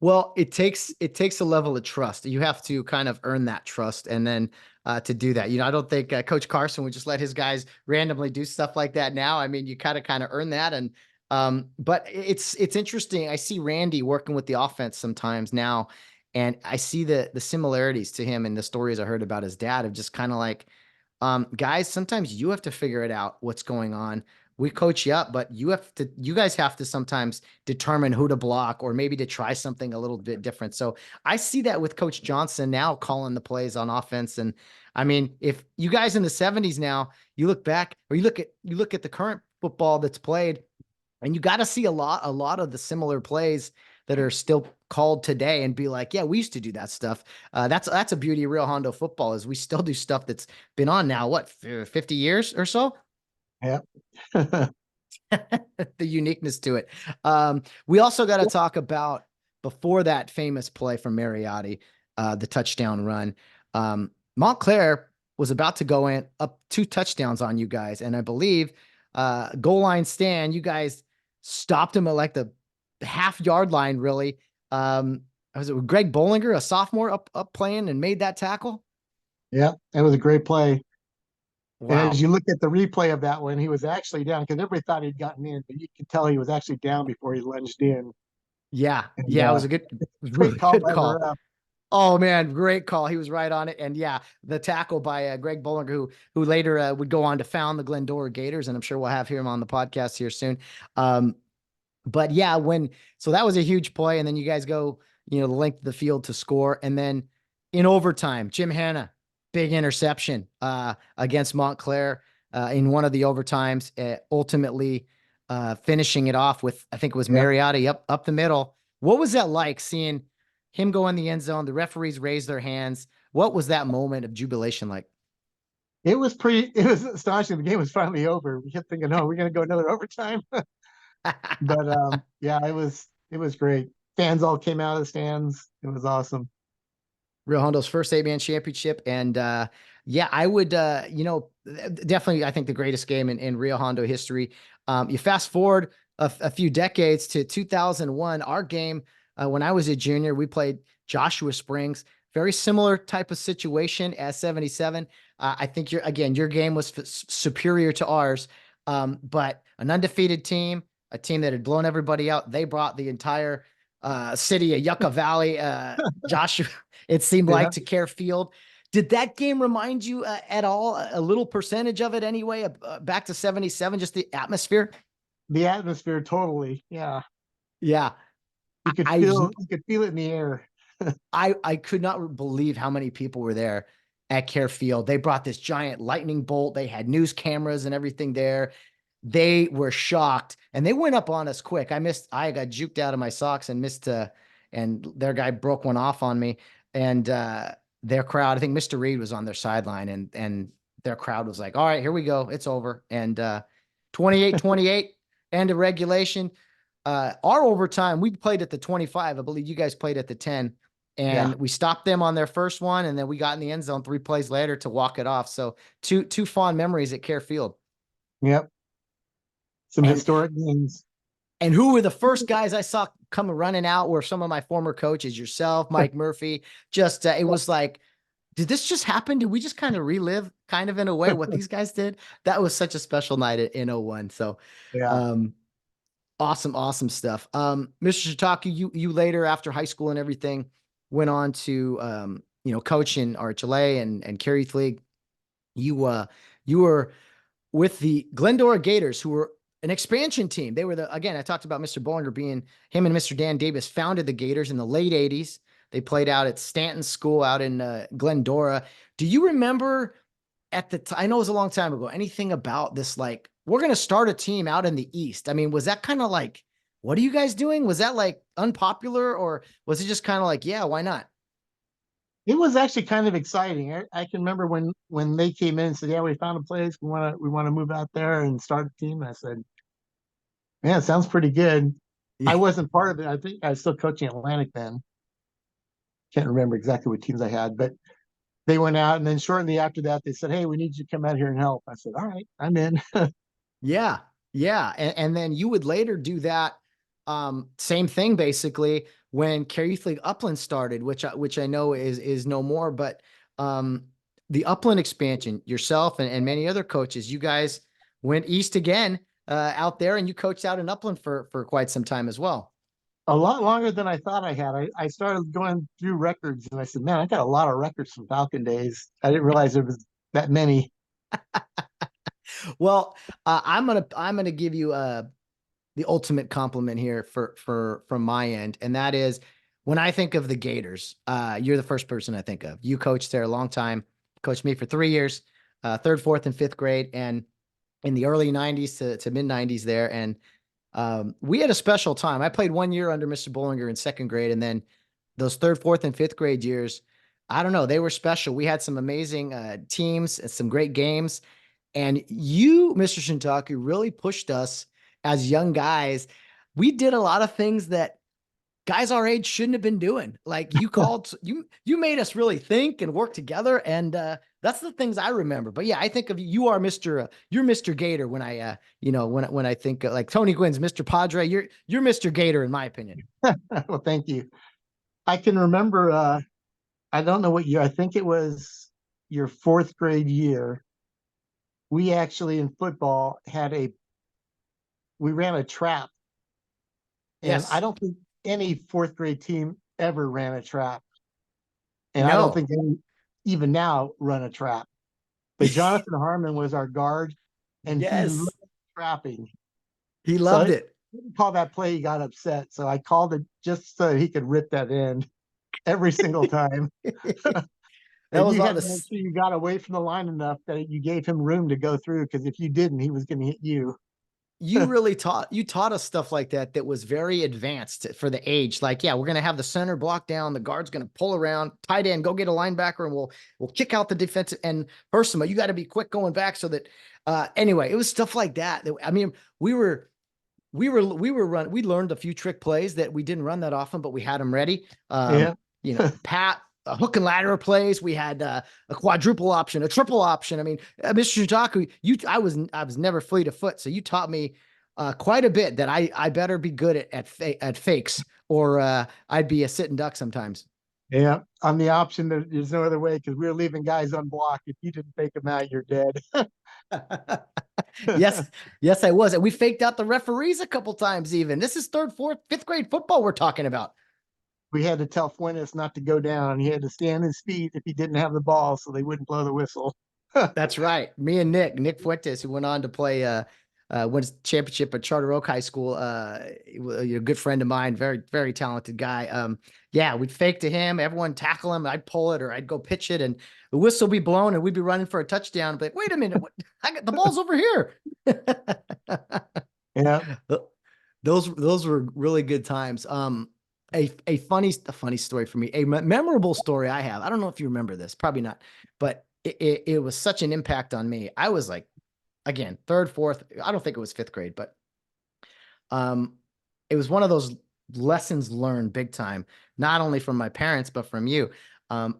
Well, it takes a level of trust. You have to kind of earn that trust, and then to do that, I don't think Coach Carson would just let his guys randomly do stuff like that. Now, I mean, you kind of earn that, and but it's interesting. I see Randy working with the offense sometimes now, and I see the similarities to him and the stories I heard about his dad of just kind of like, guys, sometimes you have to figure it out what's going on. We coach you up, but you guys have to sometimes determine who to block or maybe to try something a little bit different. So I see that with Coach Johnson now calling the plays on offense. And I mean, if you guys in the 70s now, you look back or you look at the current football that's played, and you got to see a lot of the similar plays that are still called today and be like, yeah, we used to do that stuff. That's a beauty of Rio Hondo football is we still do stuff that's been on now, what, 50 years or so? Yeah. The uniqueness to it. We also got to talk about before that famous play from Mariotti, the touchdown run. Montclair was about to go in up 2 touchdowns on you guys. And I believe goal line stand, you guys stopped him at like the half-yard line, really. Was it Greg Bollinger, a sophomore, up playing and made that tackle? Yeah, it was a great play. And Wow. as you look at the replay of that one, he was actually down because everybody thought he'd gotten in, but you could tell he was actually down before he lunged in. Yeah. And Yeah. It was a great really call good by the call. ref. Oh man, great call. He was right on it. And yeah, the tackle by Greg Bollinger, who later would go on to found the Glendora Gators, and I'm sure we'll have him on the podcast here soon. But yeah, so that was a huge play, and then you guys go, the length of the field to score, and then in overtime, Jim Hanna, big interception against Montclair in one of the overtimes, ultimately finishing it off with, I think it was Yep. Mariotti up the middle. What was that like seeing him go in the end zone? The referees raised their hands. What was that moment of jubilation like? It was astonishing. The game was finally over. We kept thinking, oh, we're going to go another overtime. But yeah, it was great. Fans all came out of the stands. It was awesome. Rio Hondo's first 8-man championship. And yeah, I would, definitely, I think the greatest game in Rio Hondo history. You fast forward a few decades to 2001, our game, when I was a junior, we played Joshua Springs, very similar type of situation as 77. I think your game was superior to ours. But an undefeated team, a team that had blown everybody out. They brought the entire city of Yucca Valley, Joshua, it seemed Yeah. like, to Kare Field. Did that game remind you at all, a little percentage of it anyway, back to 77, just the atmosphere? The atmosphere, totally. Yeah. Yeah. You could I, feel it in the air. I could not believe how many people were there at Kare Field. They brought this giant lightning bolt. They had news cameras and everything there. They were shocked and they went up on us quick. I got juked out of my socks and missed, and their guy broke one off on me. And their crowd, I think Mr. Reed was on their sideline, and their crowd was like, all right, here we go. It's over. And 28-28, end of regulation. Our overtime, we played at the 25. I believe you guys played at the 10. And Yeah. we stopped them on their first one, and then we got in the end zone 3 plays later to walk it off. So two fond memories at Kare Field. Yep. Some And historic games. and who were the first guys I saw come running out were some of my former coaches, yourself, Mike Murphy. Just it was like, did this just happen? Did we just kind of relive, kind of in a way, what these guys did? That was such a special night in '01. So, Yeah. awesome stuff. Mr. Shintaku, you later, after high school and everything, went on to coach in RHLA and Kare Youth League. You were with the Glendora Gators, who were an expansion team. They were I talked about Mr. Bollinger being, him and Mr. Dan Davis founded the Gators in the late 80s. They played out at Stanton School out in Glendora. Do you remember at the time, I know it was a long time ago, anything about this, like, we're going to start a team out in the East? I mean, was that kind of like, what are you guys doing? Was that like unpopular, or was it just kind of like, yeah, why not? It was actually kind of exciting. I can remember when they came in and said, "Yeah, we found a place. We want to move out there and start a team." And I said, "Man, it sounds pretty good." I Yeah. wasn't part of it. I think I was still coaching Atlantic then. Can't remember exactly what teams I had, but they went out, and then shortly after that, they said, "Hey, we need you to come out here and help." I said, "All right, I'm in." Yeah. Yeah. And then you would later do that same thing basically when Kare Youth League Upland started, which I know is no more, but um the Upland expansion, yourself and many other coaches, you guys went east again out there, and you coached out in Upland for quite some time as well. A lot longer than I thought I had. I started going through records, and I said, "Man, I got a lot of records from Falcon days." I didn't realize there was that many. Well, I'm gonna give you the ultimate compliment here for from my end, and that is when I think of the Gators, you're the first person I think of. You coached there a long time, coached me for 3 years, third, fourth, and fifth grade, and in the early '90s to mid '90s there, and we had a special time. I played 1 year under Mr. Bollinger in second grade, and then those third, fourth, and fifth grade years, I don't know, they were special. We had some amazing teams and some great games. And you, Mr. Shintaku, really pushed us as young guys. We did a lot of things that guys our age shouldn't have been doing. Like you made us really think and work together. And that's the things I remember. But yeah, I think of you, you are you're Mr. Gator when I, when I think like Tony Gwynn's Mr. Padre, you're Mr. Gator in my opinion. Well, thank you. I can remember. I don't know what year. I think it was your fourth grade year. We actually in football we ran a trap, and I Yes. don't think any fourth grade team ever ran a trap, and I don't No. think any even now run a trap. But Jonathan Harmon was our guard, and he loved Yes. trapping. He So loved I it. didn't call that play. He got upset, so I called it just so he could rip that in every single time. That And was you all had to make this. sure you got away from the line enough that you gave him room to go through, because if you didn't, he was going to hit you. You taught us stuff like that that was very advanced for the age. Like, yeah, we're gonna have the center block down, the guard's gonna pull around, tight end, go get a linebacker, and we'll kick out the defensive end person. But you got to be quick going back so that anyway, it was stuff like that. I mean, we learned a few trick plays that we didn't run that often, but we had them ready. Yeah. Pat hook and ladder plays. We had a quadruple option, a triple option. I mean, Mr. Shintaku, I was never fleet of foot, so you taught me quite a bit that I better be good at fakes, or I'd be a sitting duck sometimes. Yeah. On the option, there's no other way, because we were leaving guys unblocked. If you didn't take them out, you're dead. Yes, yes, I was. And we faked out the referees a couple times even. This is third, fourth, fifth grade football we're talking about. We had to tell Fuentes not to go down. He had to stand his feet if he didn't have the ball, so they wouldn't blow the whistle. That's right. Me and Nick Fuentes, who went on to play wins championship at Charter Oak High School. A good friend of mine, very, very talented guy. Yeah, we'd fake to him, everyone tackle him, I'd pull it or I'd go pitch it, and the whistle would be blown and we'd be running for a touchdown. But wait a minute, I got the ball's over here. Yeah. Those were really good times. A funny story for me, a memorable story I have. I don't know if you remember this, probably not, but it was such an impact on me. I was like, again, third, fourth. I don't think it was fifth grade, but um, it was one of those lessons learned big time, not only from my parents but from you. Um,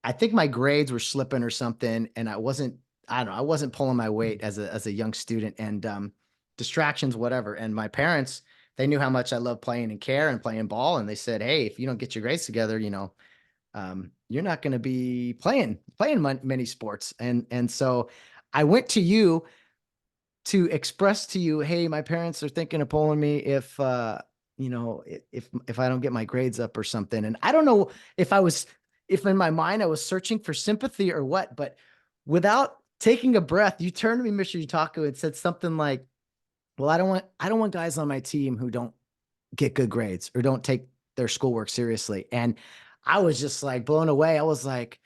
I think my grades were slipping or something, and I don't know, I wasn't pulling my weight as a young student, and distractions, whatever. And my parents, they knew how much I loved playing in care and playing ball, and they said, "Hey, if you don't get your grades together, you're not going to be playing many sports." And so I went to you to express to you, "Hey, my parents are thinking of pulling me if if I don't get my grades up or something." And I don't know if in my mind I was searching for sympathy or what, but without taking a breath, you turned to me, Mr. Utaku, and said something like, "Well, I don't want guys on my team who don't get good grades or don't take their schoolwork seriously." And I was just like blown away. I was like,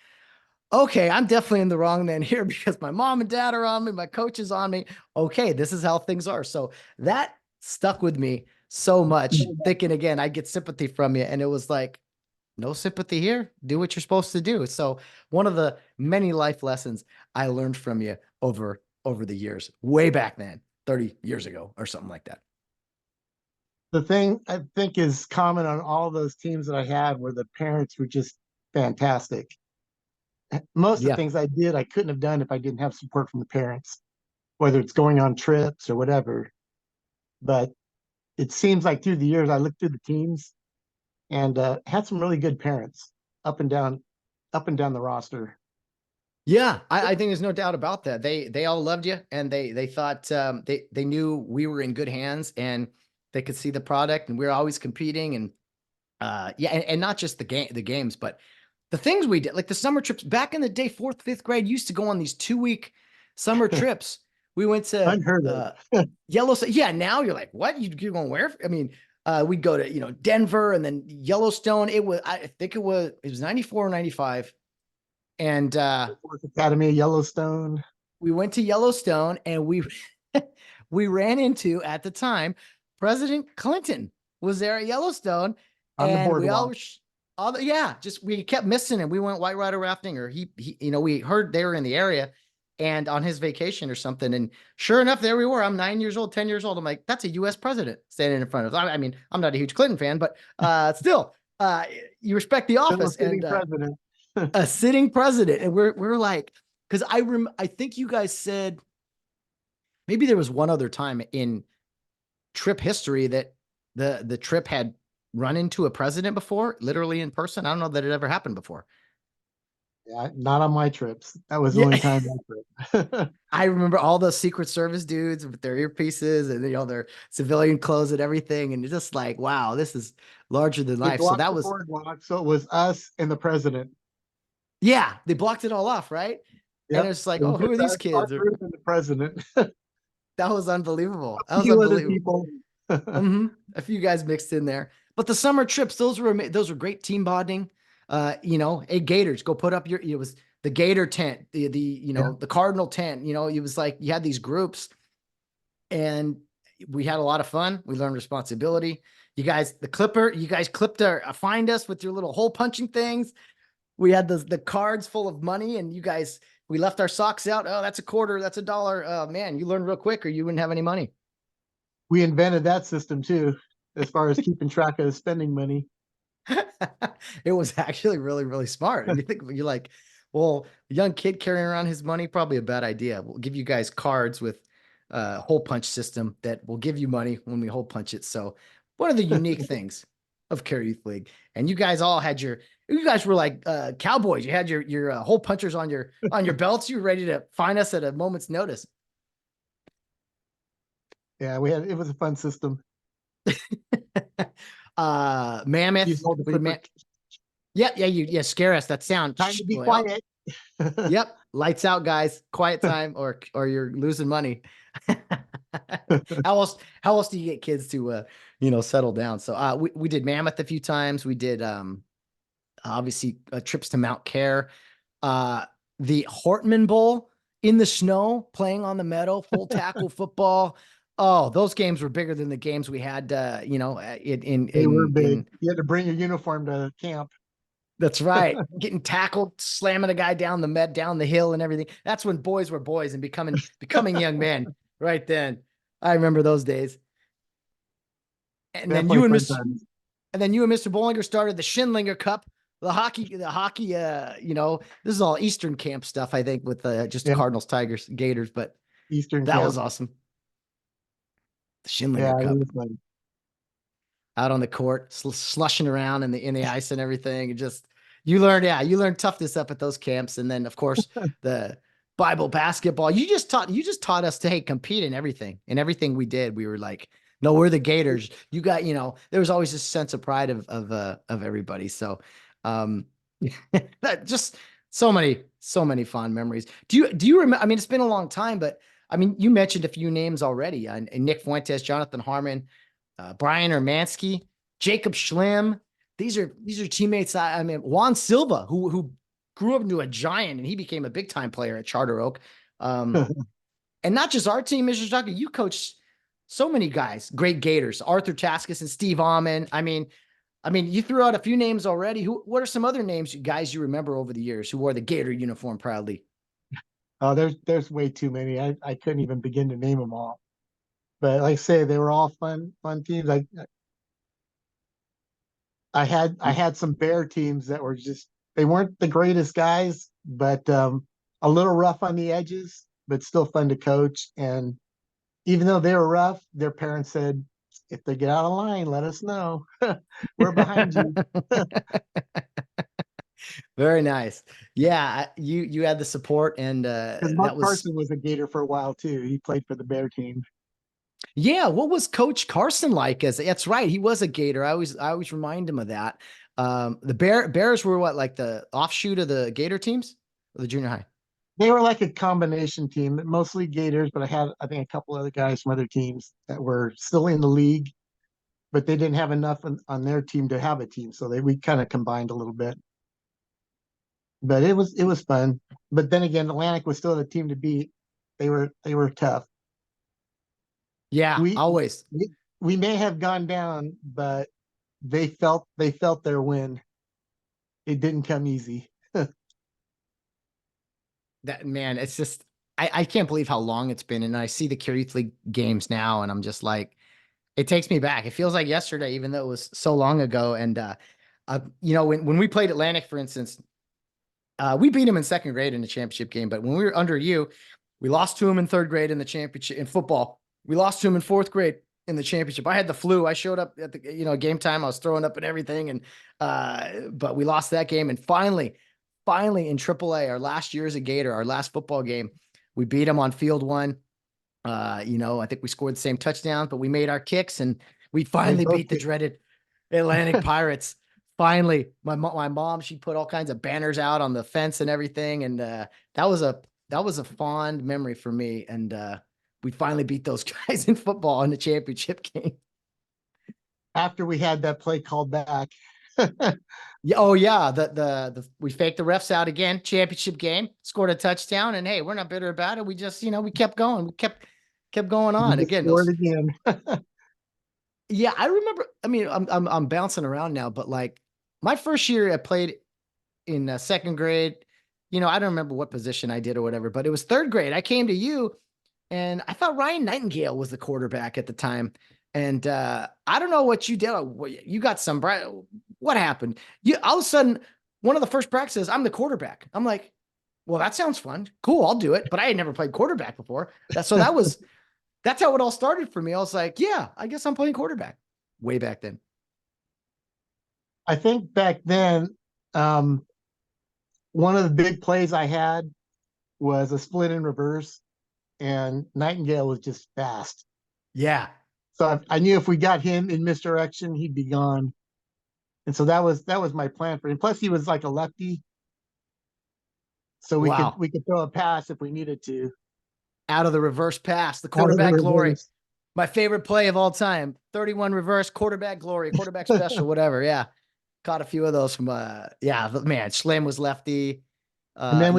okay, I'm definitely in the wrong then here because my mom and dad are on me, my coach is on me. Okay, this is how things are. So that stuck with me so much, thinking again, I get sympathy from you. And it was like, no sympathy here. Do what you're supposed to do. So one of the many life lessons I learned from you over the years, way back then, 30 years ago or something like that. The thing I think is common on all those teams that I had were the parents were just fantastic. Most of the Yeah. things I did, I couldn't have done if I didn't have support from the parents, whether it's going on trips or whatever. But it seems like through the years, I looked through the teams and had some really good parents up and down, up and down the roster. Yeah, I think there's no doubt about that. They all loved you, and they thought they knew we were in good hands, and they could see the product, and we were always competing, and yeah, and not just the games, but the things we did, like the summer trips back in the day. Fourth, fifth grade used to go on these 2 week summer trips. We went to Unheard of. Yellowstone. Yeah, now you're like, what? You're going where? I mean, we'd go to Denver and then Yellowstone. I think it was 94 or 95. And Fourth Academy of Yellowstone we went to Yellowstone and we we ran into at the time President Clinton was there at Yellowstone, on the and we all boardwalk. were yeah, just we kept missing him. We went white rider rafting, or he we heard they were in the area and on his vacation or something. And sure enough, there we were. I'm 9 years old, 10 years old. I'm like, that's a US president standing in front of us. I mean, I'm not a huge Clinton fan, but still, you respect the Still a office. sitting And president. a sitting president. And we're like, because I think you guys said maybe there was one other time in trip history that the trip had run into a president before, literally in person. I don't know that it ever happened before. Yeah, not on my trips. That was the Yeah. only time I trip. I remember all those Secret Service dudes with their earpieces and their civilian clothes and everything. And it's just like, wow, this is larger than They life. So blocked that the was, boardwalk, so it was us and the president. yeah, they blocked it all off, right? And Yep. it's like, It was oh, who are just these us, our kids? Or, group, and the president. that was unbelievable. That A was few other unbelievable. people. A few guys mixed in there, but the summer trips, those were great team bonding. Hey, Gators, go put up it was the Gator tent, Yeah. the Cardinal tent. It was like you had these groups, and we had a lot of fun. We learned responsibility. You guys clipped find us with your little hole punching things. We had the cards full of money, and we left our socks out. Oh, that's a quarter, that's $1. Oh man, you learned real quick, or you wouldn't have any money. We invented that system too, as far as keeping track of spending money. It was actually really, really smart. And you're like, well, a young kid carrying around his money, probably a bad idea. We'll give you guys cards with a hole punch system that will give you money when we hole punch it. So one of the unique things of Kare Youth League. And you guys all had you guys were like cowboys. You had your hole punchers on your belts. You were ready to find us at a moment's notice. Yeah, it was a fun system. Mammoth. Use all the We did flipper. yeah, scare us. That sound. Time to be Like, oh, quiet. yep. Lights out, guys. Quiet time, or you're losing money. How else do you get kids to settle down? So we did Mammoth a few times. We did obviously trips to Mount Care. The Hortman Bowl in the snow, playing on the meadow, full tackle football. Oh, those games were bigger than the games we had They were big. You had to bring your uniform to camp. That's right. Getting tackled, slamming a guy down the hill and everything. That's when boys were boys and becoming young men right then. I remember those days. And then Definitely you and fun Mr. times. and then you and Mr. Bollinger started the Schindlinger Cup, the hockey, this is all Eastern camp stuff, I think, with just Yeah, Cardinals, Tigers, Gators, but Eastern that camp. was awesome. The Yeah, Schindlinger it Cup was fun. out on the court, slushing around in the ice and everything. And just you learned toughness up at those camps. And then of course the Bible basketball. You just taught us to compete in everything. In everything we did, we were like, no, we're the Gators. You got, there was always this sense of pride of everybody. So just so many fond memories. Do you remember? I mean, it's been a long time, but I mean, you mentioned a few names already. And Nick Fuentes, Jonathan Harmon, Brian Ermansky, Jacob Schlim. These are teammates. I mean, Juan Silva, who grew up into a giant, and he became a big time player at Charter Oak. And not just our team, Mr. Shintaku, you coached so many guys, great Gators, Arthur Taskus and Steve Almond. I mean, you threw out a few names already. What are some other names, guys, you remember over the years who wore the Gator uniform proudly? Oh, there's way too many. I couldn't even begin to name them all. But like I say, they were all fun teams. I had some Bear teams that were just, they weren't the greatest guys, but a little rough on the edges, but still fun to coach. And even though they were rough, their parents said, if they get out of line, let us know. We're behind you. Very nice. Yeah, you had the support, and Because that Mark was, Carson was a Gator for a while too. He played for the Bear team. yeah. What was Coach Carson like? As that's right, he was a Gator. I always remind him of that. The Bears were what, like the offshoot of the Gator teams, or the junior high? They were like a combination team, mostly Gators, but I think a couple other guys from other teams that were still in the league, but they didn't have enough on their team to have a team, so we kind of combined a little bit. But it was fun. But then again, Atlantic was still the team to beat. They were tough. Yeah, We always. we may have gone down, but they felt their win. It didn't come easy. That, man, it's just, I can't believe how long it's been. And I see the Kare Youth League games now, and I'm just like, it takes me back. It feels like yesterday, even though it was so long ago. And when we played Atlantic, for instance, we beat them in second grade in the championship game. But when we were under you, we lost to them in third grade in the championship in football. We lost to them in fourth grade in the championship. I had the flu. I showed up at the game time. I was throwing up and everything, and but we lost that game. And finally in AAA, our last year as a Gator, our last football game, we beat them on field one. I think we scored the same touchdowns, but we made our kicks, and we finally beat the dreaded Atlantic Pirates. Finally, my mom, she put all kinds of banners out on the fence and everything, and that was a fond memory for me. And we finally beat those guys in football in the championship game. After we had that play called back. Yeah. Oh yeah. We faked the refs out again. Championship game, scored a touchdown, and hey, we're not bitter about it. We just, we kept going. We kept going on again. Scored again. Yeah, I remember. I mean, I'm bouncing around now, but like my first year, I played in second grade. I don't remember what position I did or whatever, but it was third grade. I came to you, and I thought Ryan Nightingale was the quarterback at the time. And I don't know what you did. You got some bright. What happened? All of a sudden, one of the first practices, I'm the quarterback. I'm like, well, that sounds fun. Cool, I'll do it. But I had never played quarterback before. That's how it all started for me. I was like, yeah, I guess I'm playing quarterback way back then. I think back then, one of the big plays I had was a split in reverse, and Nightingale was just fast. Yeah. So I knew if we got him in misdirection, he'd be gone. And so that was my plan for him. Plus, he was like a lefty, so we could throw a pass if we needed to. Out of the reverse pass, the quarterback glory. My favorite play of all time. 31 reverse, quarterback glory, quarterback special, whatever. Yeah. Caught a few of those from man, Schlim was lefty. And then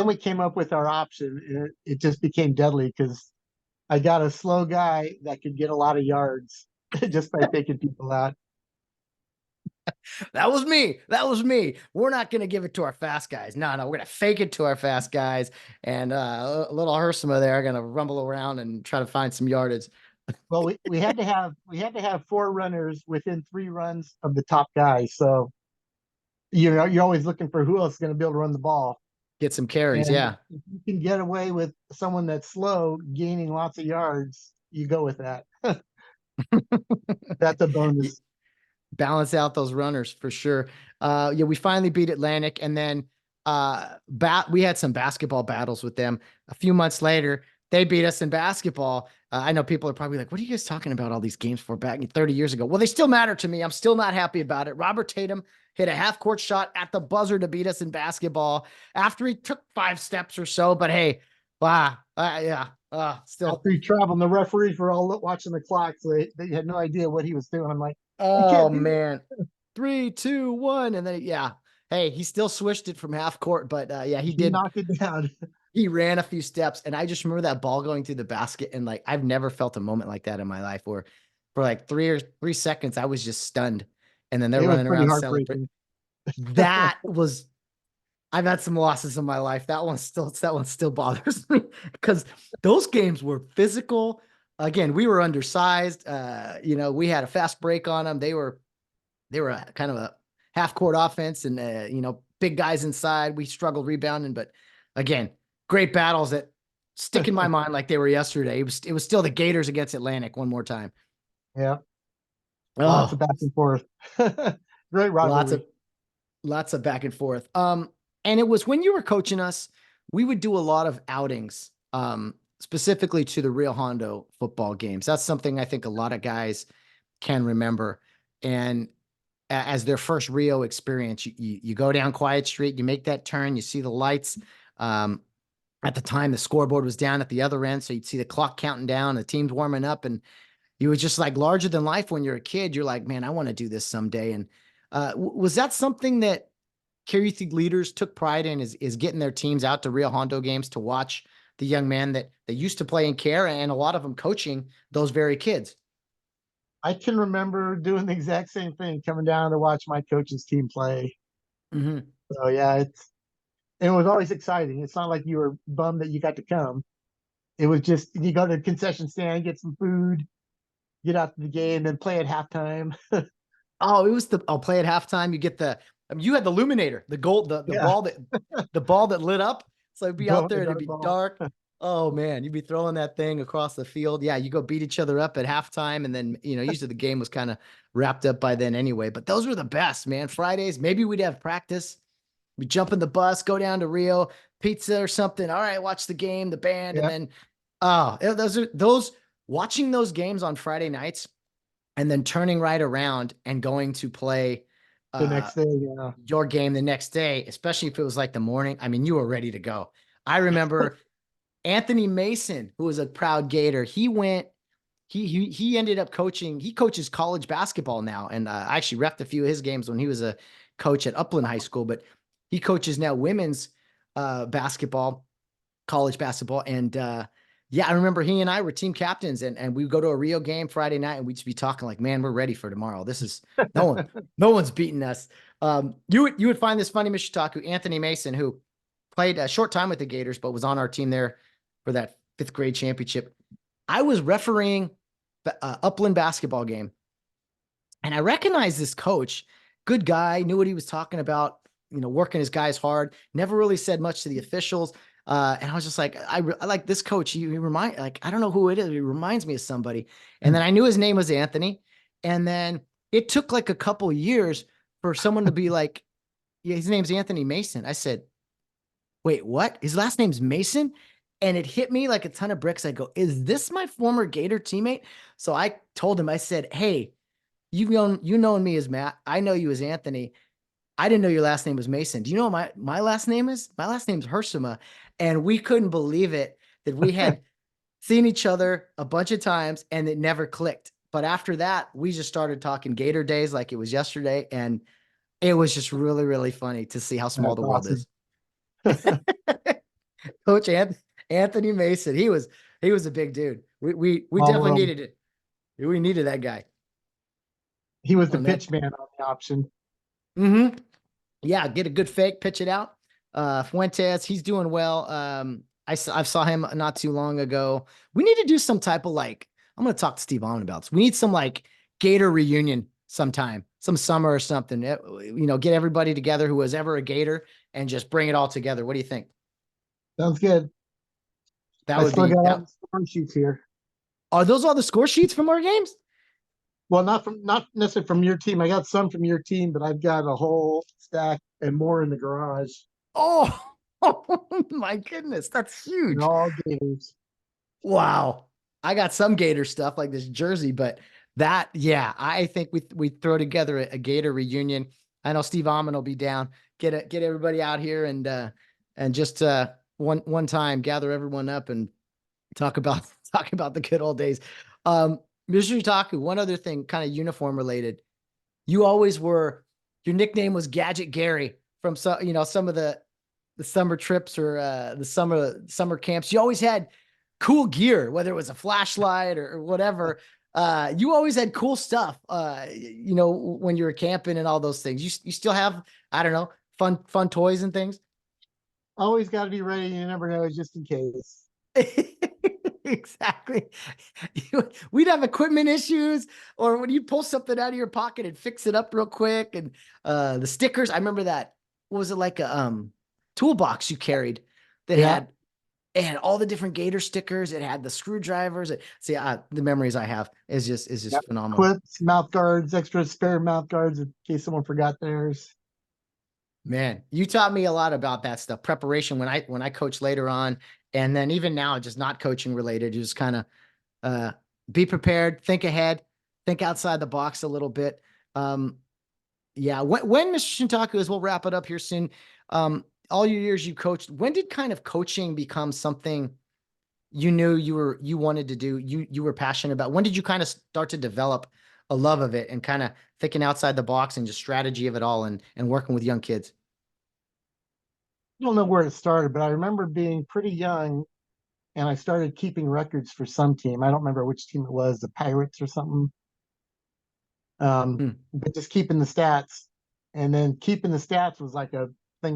we came up with our option, and it just became deadly because I got a slow guy that could get a lot of yards just by taking people out. That was me. We're not going to give it to our fast guys. No, we're going to fake it to our fast guys. And a little Hersema there, going to rumble around and try to find some yardage. Well, we had to have 4 runners within 3 runs of the top guy. So you're always looking for who else is going to be able to run the ball. Get some carries, and yeah. If you can get away with someone that's slow, gaining lots of yards, you go with that. That's a bonus. Balance out those runners for sure. We finally beat Atlantic, and then we had some basketball battles with them. A few months later, they beat us in basketball. I know people are probably like, what are you guys talking about all these games for back 30 years ago? Well, they still matter to me. I'm still not happy about it. Robert Tatum hit a half-court shot at the buzzer to beat us in basketball after he took 5 steps or so. But hey, still. After he traveled, and the referees were all watching the clock, so they had no idea what he was doing. I'm like, oh man, 3, 2, 1, and then Hey, he still swished it from half court, but yeah, he He did. knocked it down. He ran a few steps, and I just remember that ball going through the basket, and like I've never felt a moment like that in my life where for like 3 seconds I was just stunned, and then they're It was running pretty around celebrating. heartbreaking. That was I've had some losses in my life. That one still bothers me because those games were physical. Again, we were undersized. We had a fast break on them. They were kind of a half court offense and big guys inside. We struggled rebounding, but again, great battles that stick in my mind like they were yesterday. It was still the Gators against Atlantic one more time. Yeah, lots of Oh, back and forth. Great lots of rivalry. lots of back and forth. And it was when you were coaching us, we would do a lot of outings, specifically to the Rio Hondo football games. That's something I think a lot of guys can remember. And as their first Rio experience, you go down Quiet Street, you make that turn, you see the lights. Um, at the time, the scoreboard was down at the other end, so you'd see the clock counting down, the team's warming up, and you was just like larger than life when you're a kid. You're like, man, I want to do this someday. And was that something that Kare Youth League leaders took pride in is getting their teams out to Rio Hondo games to watch the young men that used to play in Kare and a lot of them coaching those very kids? I can remember doing the exact same thing, coming down to watch my coach's team play. Mm-hmm. So yeah, it was always exciting. It's not like you were bummed that you got to come. It was just you go to the concession stand, get some food, get out to the game, then play at halftime. Oh, it was I'll play at halftime. You get you had the illuminator, the gold, Yeah, the ball that lit up. So it'd be go out on the there and it'd dart be ball. dark. Oh man, you'd be throwing that thing across the field. Yeah, you go beat each other up at halftime, and then usually the game was kind of wrapped up by then anyway. But those were the best, man. Fridays, maybe we'd have practice. We jump in the bus, go down to Rio, pizza or something. All right, watch the game, the band, and Yeah, then those watching those games on Friday nights and then turning right around and going to play the uh next day. Yeah, your game the next day, especially if it was like the morning. I mean, you were ready to go. I remember Anthony Mason, who was a proud Gator. He ended up coaching. He coaches college basketball now, and I actually reffed a few of his games when he was a coach at Upland High School. But he coaches now women's basketball, college basketball, and yeah, I remember he and I were team captains, and we would go to a Rio game Friday night, and we'd just be talking like, man, we're ready for tomorrow. This is no one's beating us. You would find this funny, Mr. Taku, Anthony Mason, who played a short time with the Gators, but was on our team there for that 5th grade championship. I was refereeing the Upland basketball game, and I recognized this coach, good guy, knew what he was talking about, working his guys hard, never really said much to the officials. And I was just like, I like this coach. He I don't know who it is. He reminds me of somebody. And then I knew his name was Anthony. And then it took like a couple years for someone to be like, yeah, his name's Anthony Mason. I said, wait, what? His last name's Mason? And it hit me like a ton of bricks. I go, is this my former Gator teammate? So I told him, I said, hey, you known me as Matt. I know you as Anthony. I didn't know your last name was Mason. Do you know what my last name is? My last name's Hersema. And we couldn't believe it that we had seen each other a bunch of times and it never clicked. But after that, we just started talking Gator days like it was yesterday. And it was just really, really funny to see how small that's the world awesome. is. Coach Anthony Mason, he was a big dude. We Small definitely world. needed it. We needed that guy He was the on that. pitch man on the option. Mm-hmm. Yeah, get a good fake, pitch it out. Fuentes, he's doing well. I saw him not too long ago. We need to do some type of I'm gonna talk to Steve on about this. We need some Gator reunion sometime, some summer or something. Get everybody together who was ever a Gator and just bring it all together. What do you think? Sounds good. That I would still be got all that. the scoring sheets here. Are those all the score sheets from our games? Well, not necessarily from your team. I got some from your team, but I've got a whole stack and more in the garage. Oh, oh my goodness, that's They're huge. all Gators. Wow. I got some Gator stuff like this jersey, but yeah, I think we throw together a Gator reunion. I know Steve Almond will be down. Get everybody out here and just one time gather everyone up and talk about talk about the good old days. Mr. Itaku, one other thing, kind of uniform related. You always were, your nickname was Gadget Gary from some, some of the summer trips or the summer camps. You always had cool gear, whether it was a flashlight or whatever. You always had cool stuff, when you were camping and all those things. You still have, I don't know, fun toys and things. Always got to be ready. You never know, just in case. Exactly. We'd have equipment issues, or when you pull something out of your pocket and fix it up real quick. And the stickers, I remember that. What was it, like a toolbox you carried that had all the different Gator stickers? It had the screwdrivers. See, the memories I have is just phenomenal. Clips, mouth guards, extra spare mouth guards in case someone forgot theirs. Man, you taught me a lot about that stuff. Preparation when I coached later on, and then even now, just not coaching related, just kind of be prepared, think ahead, think outside the box a little bit. Yeah. When Mr. Shintaku, as we'll wrap it up here soon, all your years you coached, when did kind of coaching become something you knew you wanted to do, you were passionate about? When did you kind of start to develop a love of it and kind of thinking outside the box and just strategy of it all and working with young kids? I don't know where it started, but I remember being pretty young and I started keeping records for some team. I don't remember which team it was, the Pirates or something. But just keeping the stats, and then keeping the stats was like a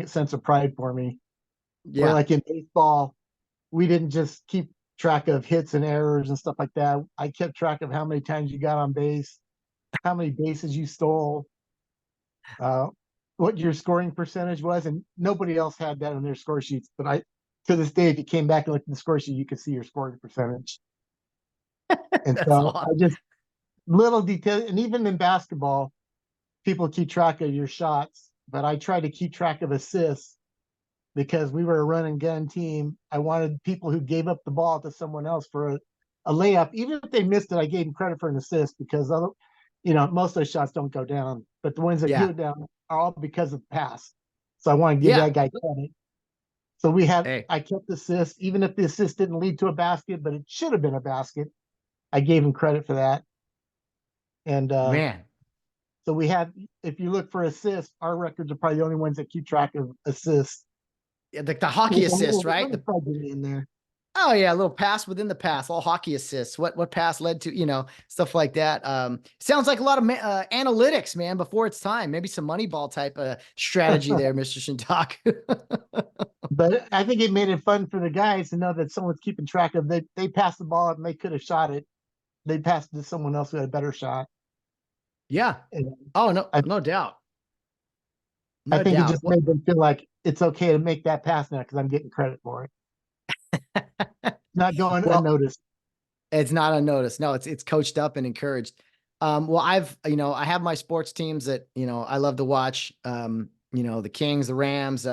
sense of pride for me. Where like in baseball, we didn't just keep track of hits and errors and stuff like that. I kept track of how many times you got on base, how many bases you stole, what your scoring percentage was, and nobody else had that on their score sheets. But to this day, if you came back and looked at the score sheet, you could see your scoring percentage. And so awesome. I just little detail, and even in basketball, people keep track of your shots, but I try to keep track of assists because we were a run and gun team. I wanted people who gave up the ball to someone else for a layup, even if they missed it, I gave them credit for an assist because most of those shots don't go down, but the ones that go down are all because of the pass. So I want to give that guy credit. So I kept assists, even if the assist didn't lead to a basket, but it should have been a basket. I gave him credit for that. And man, so we have, if you look for assists, our records are probably the only ones that keep track of assists. Yeah, like the hockey assist, right? In there. Oh yeah, a little pass within the pass, all hockey assists. What pass led to, stuff like that. Sounds like a lot of analytics, man, before it's time. Maybe some Moneyball type of strategy there, Mr. Shintaku. But I think it made it fun for the guys to know that someone's keeping track of. They passed the ball up and they could have shot it. They passed it to someone else who had a better shot. Yeah. And oh no, no doubt. I think it just made them feel like it's okay to make that pass now because I'm getting credit for it. Not going unnoticed. It's not unnoticed. No, it's coached up and encouraged. Well, I have my sports teams that, I love to watch, the Kings, the Rams,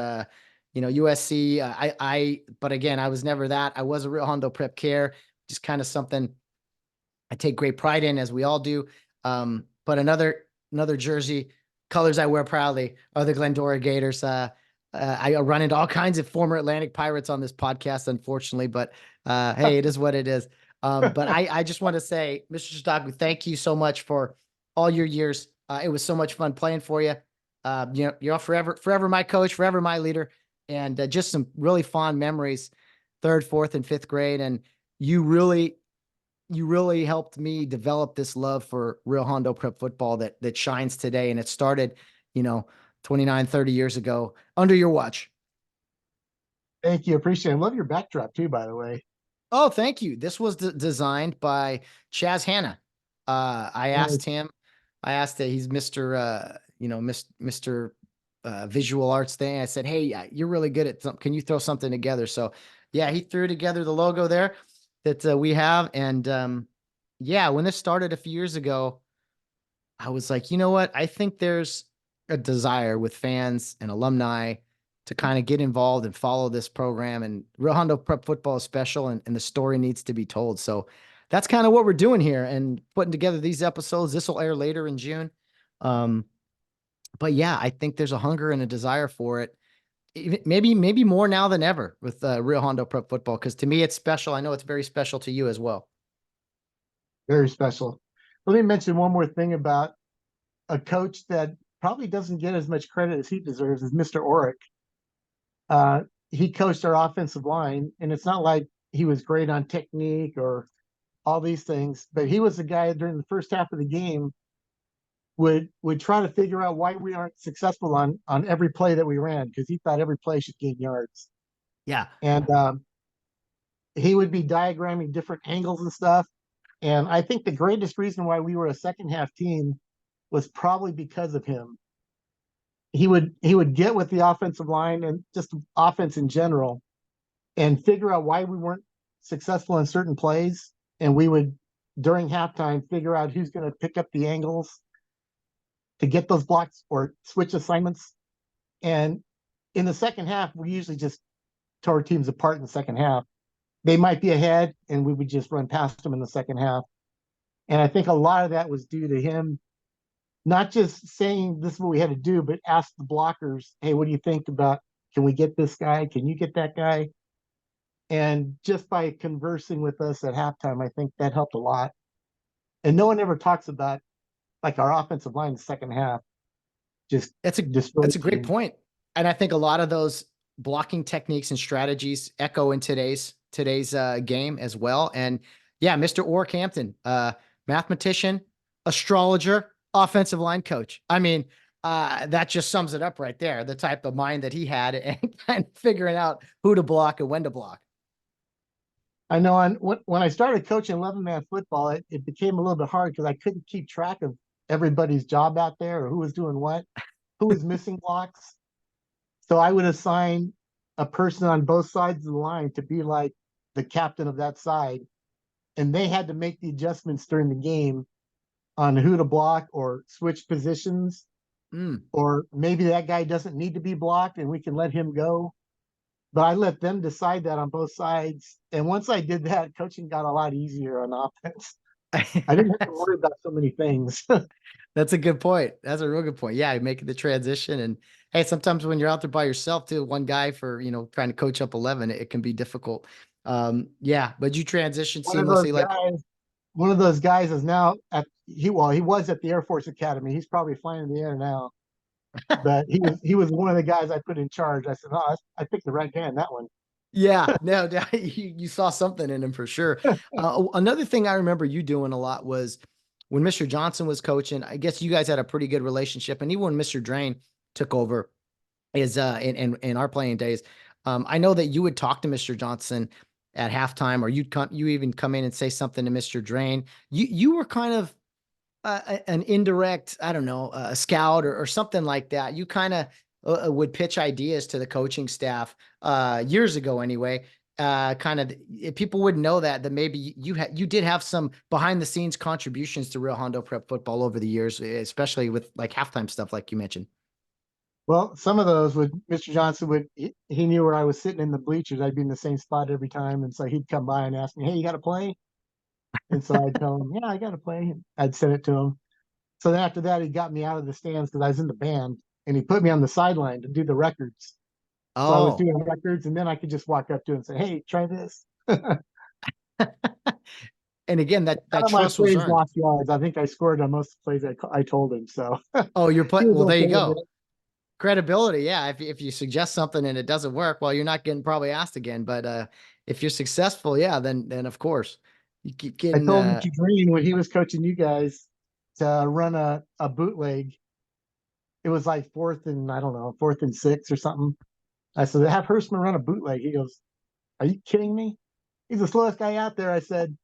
USC. But again, I was never that. I was a Rio Hondo Prep Care, just kind of something I take great pride in, as we all do. But another jersey, colors I wear proudly are the Glendora Gators. I run into all kinds of former Atlantic Pirates on this podcast, unfortunately, but hey, it is what it is. But I just want to say, Mr. Shintaku, thank you so much for all your years. It was so much fun playing for you. You're forever my coach, forever my leader, and just some really fond memories, 3rd, 4th, and 5th grade. And you really helped me develop this love for Rio Hondo Prep football that shines today. And it started, 29, 30 years ago under your watch. Thank you. Appreciate it. I love your backdrop too, by the way. Oh, thank you. This was designed by Chaz Hanna. I asked him, he's Mr. Mr. Visual Arts thing. I said, hey, you're really good at something. Can you throw something together? So yeah, he threw together the logo there that we have. And when this started a few years ago, I was like, you know what? I think there's a desire with fans and alumni to kind of get involved and follow this program. And Rio Hondo Prep football is special, and the story needs to be told. So that's kind of what we're doing here and putting together these episodes. This will air later in June. But yeah, I think there's a hunger and a desire for it. Maybe more now than ever with Rio Hondo Prep football, because to me it's special. I know it's very special to you as well. Very special. Let me mention one more thing about a coach that probably doesn't get as much credit as he deserves is Mr. Oric. Uh, he coached our offensive line, and it's not like he was great on technique or all these things, but he was the guy during the first half of the game would try to figure out why we aren't successful on every play that we ran, because he thought every play should gain yards. Yeah. And he would be diagramming different angles and stuff. And I think the greatest reason why we were a second half team was probably because of him. He would get with the offensive line and just offense in general and figure out why we weren't successful in certain plays. And we would, during halftime, figure out who's going to pick up the angles to get those blocks or switch assignments. And in the second half, we usually just tore teams apart in the second half. They might be ahead, and we would just run past them in the second half. And I think a lot of that was due to him not just saying this is what we had to do, but ask the blockers, hey, what do you think about, can we get this guy? Can you get that guy? And just by conversing with us at halftime, I think that helped a lot. And no one ever talks about like our offensive line in the second half. That's a great point. And I think a lot of those blocking techniques and strategies echo in today's game as well. And yeah, Mr. Orkhampton, mathematician, astrologer, offensive line coach. I mean, that just sums it up right there. The type of mind that he had and kind of figuring out who to block and when to block. I know when I started coaching 11-man football, it became a little bit hard because I couldn't keep track of everybody's job out there or who was doing what, who was missing blocks. So I would assign a person on both sides of the line to be like the captain of that side. And they had to make the adjustments during the game on who to block or switch positions. Or maybe that guy doesn't need to be blocked and we can let him go. But I let them decide that on both sides. And once I did that, coaching got a lot easier on offense. I didn't have to worry about so many things. That's a good point. That's a real good point. Yeah, making the transition. And hey, sometimes when you're out there by yourself too, one guy for, trying to coach up 11, it can be difficult. Yeah, but you transition seamlessly. One of those guys is now he was at the Air Force Academy. He's probably flying in the air now. But he was one of the guys I put in charge. I said, oh, I picked the right guy in that one. Yeah, no, you saw something in him for sure. Another thing I remember you doing a lot was when Mr. Johnson was coaching. I guess you guys had a pretty good relationship, and even when Mr. Drain took over, is in our playing days, I know that you would talk to Mr. Johnson at halftime, or you even come in and say something to Mr. Drain. You were kind of an indirect, I don't know, a scout or something like that. You kind of would pitch ideas to the coaching staff years ago anyway. Kind of people would know that maybe you did have some behind the scenes contributions to Rio Hondo Prep football over the years, especially with like halftime stuff like you mentioned. Well, some of those Mr. Johnson he knew where I was sitting in the bleachers. I'd be in the same spot every time. And so he'd come by and ask me, hey, you got to play? And so I'd tell him, yeah, I got to play. I'd send it to him. So then after that, he got me out of the stands because I was in the band, and he put me on the sideline to do the records. Oh. So I was doing records, and then I could just walk up to him and say, hey, try this. And again, that trust was earned. Lost yards. I think I scored on most of the plays I told him. So oh, you're playing. Well, there you go. Credibility. Yeah. If you suggest something and it doesn't work, well, you're not getting probably asked again. But if you're successful, yeah, then of course you keep getting. I told Mr. Green when he was coaching you guys to run a bootleg. It was like 4th and 6 or something. I said, have Hurstman run a bootleg. He goes, are you kidding me? He's the slowest guy out there. I said,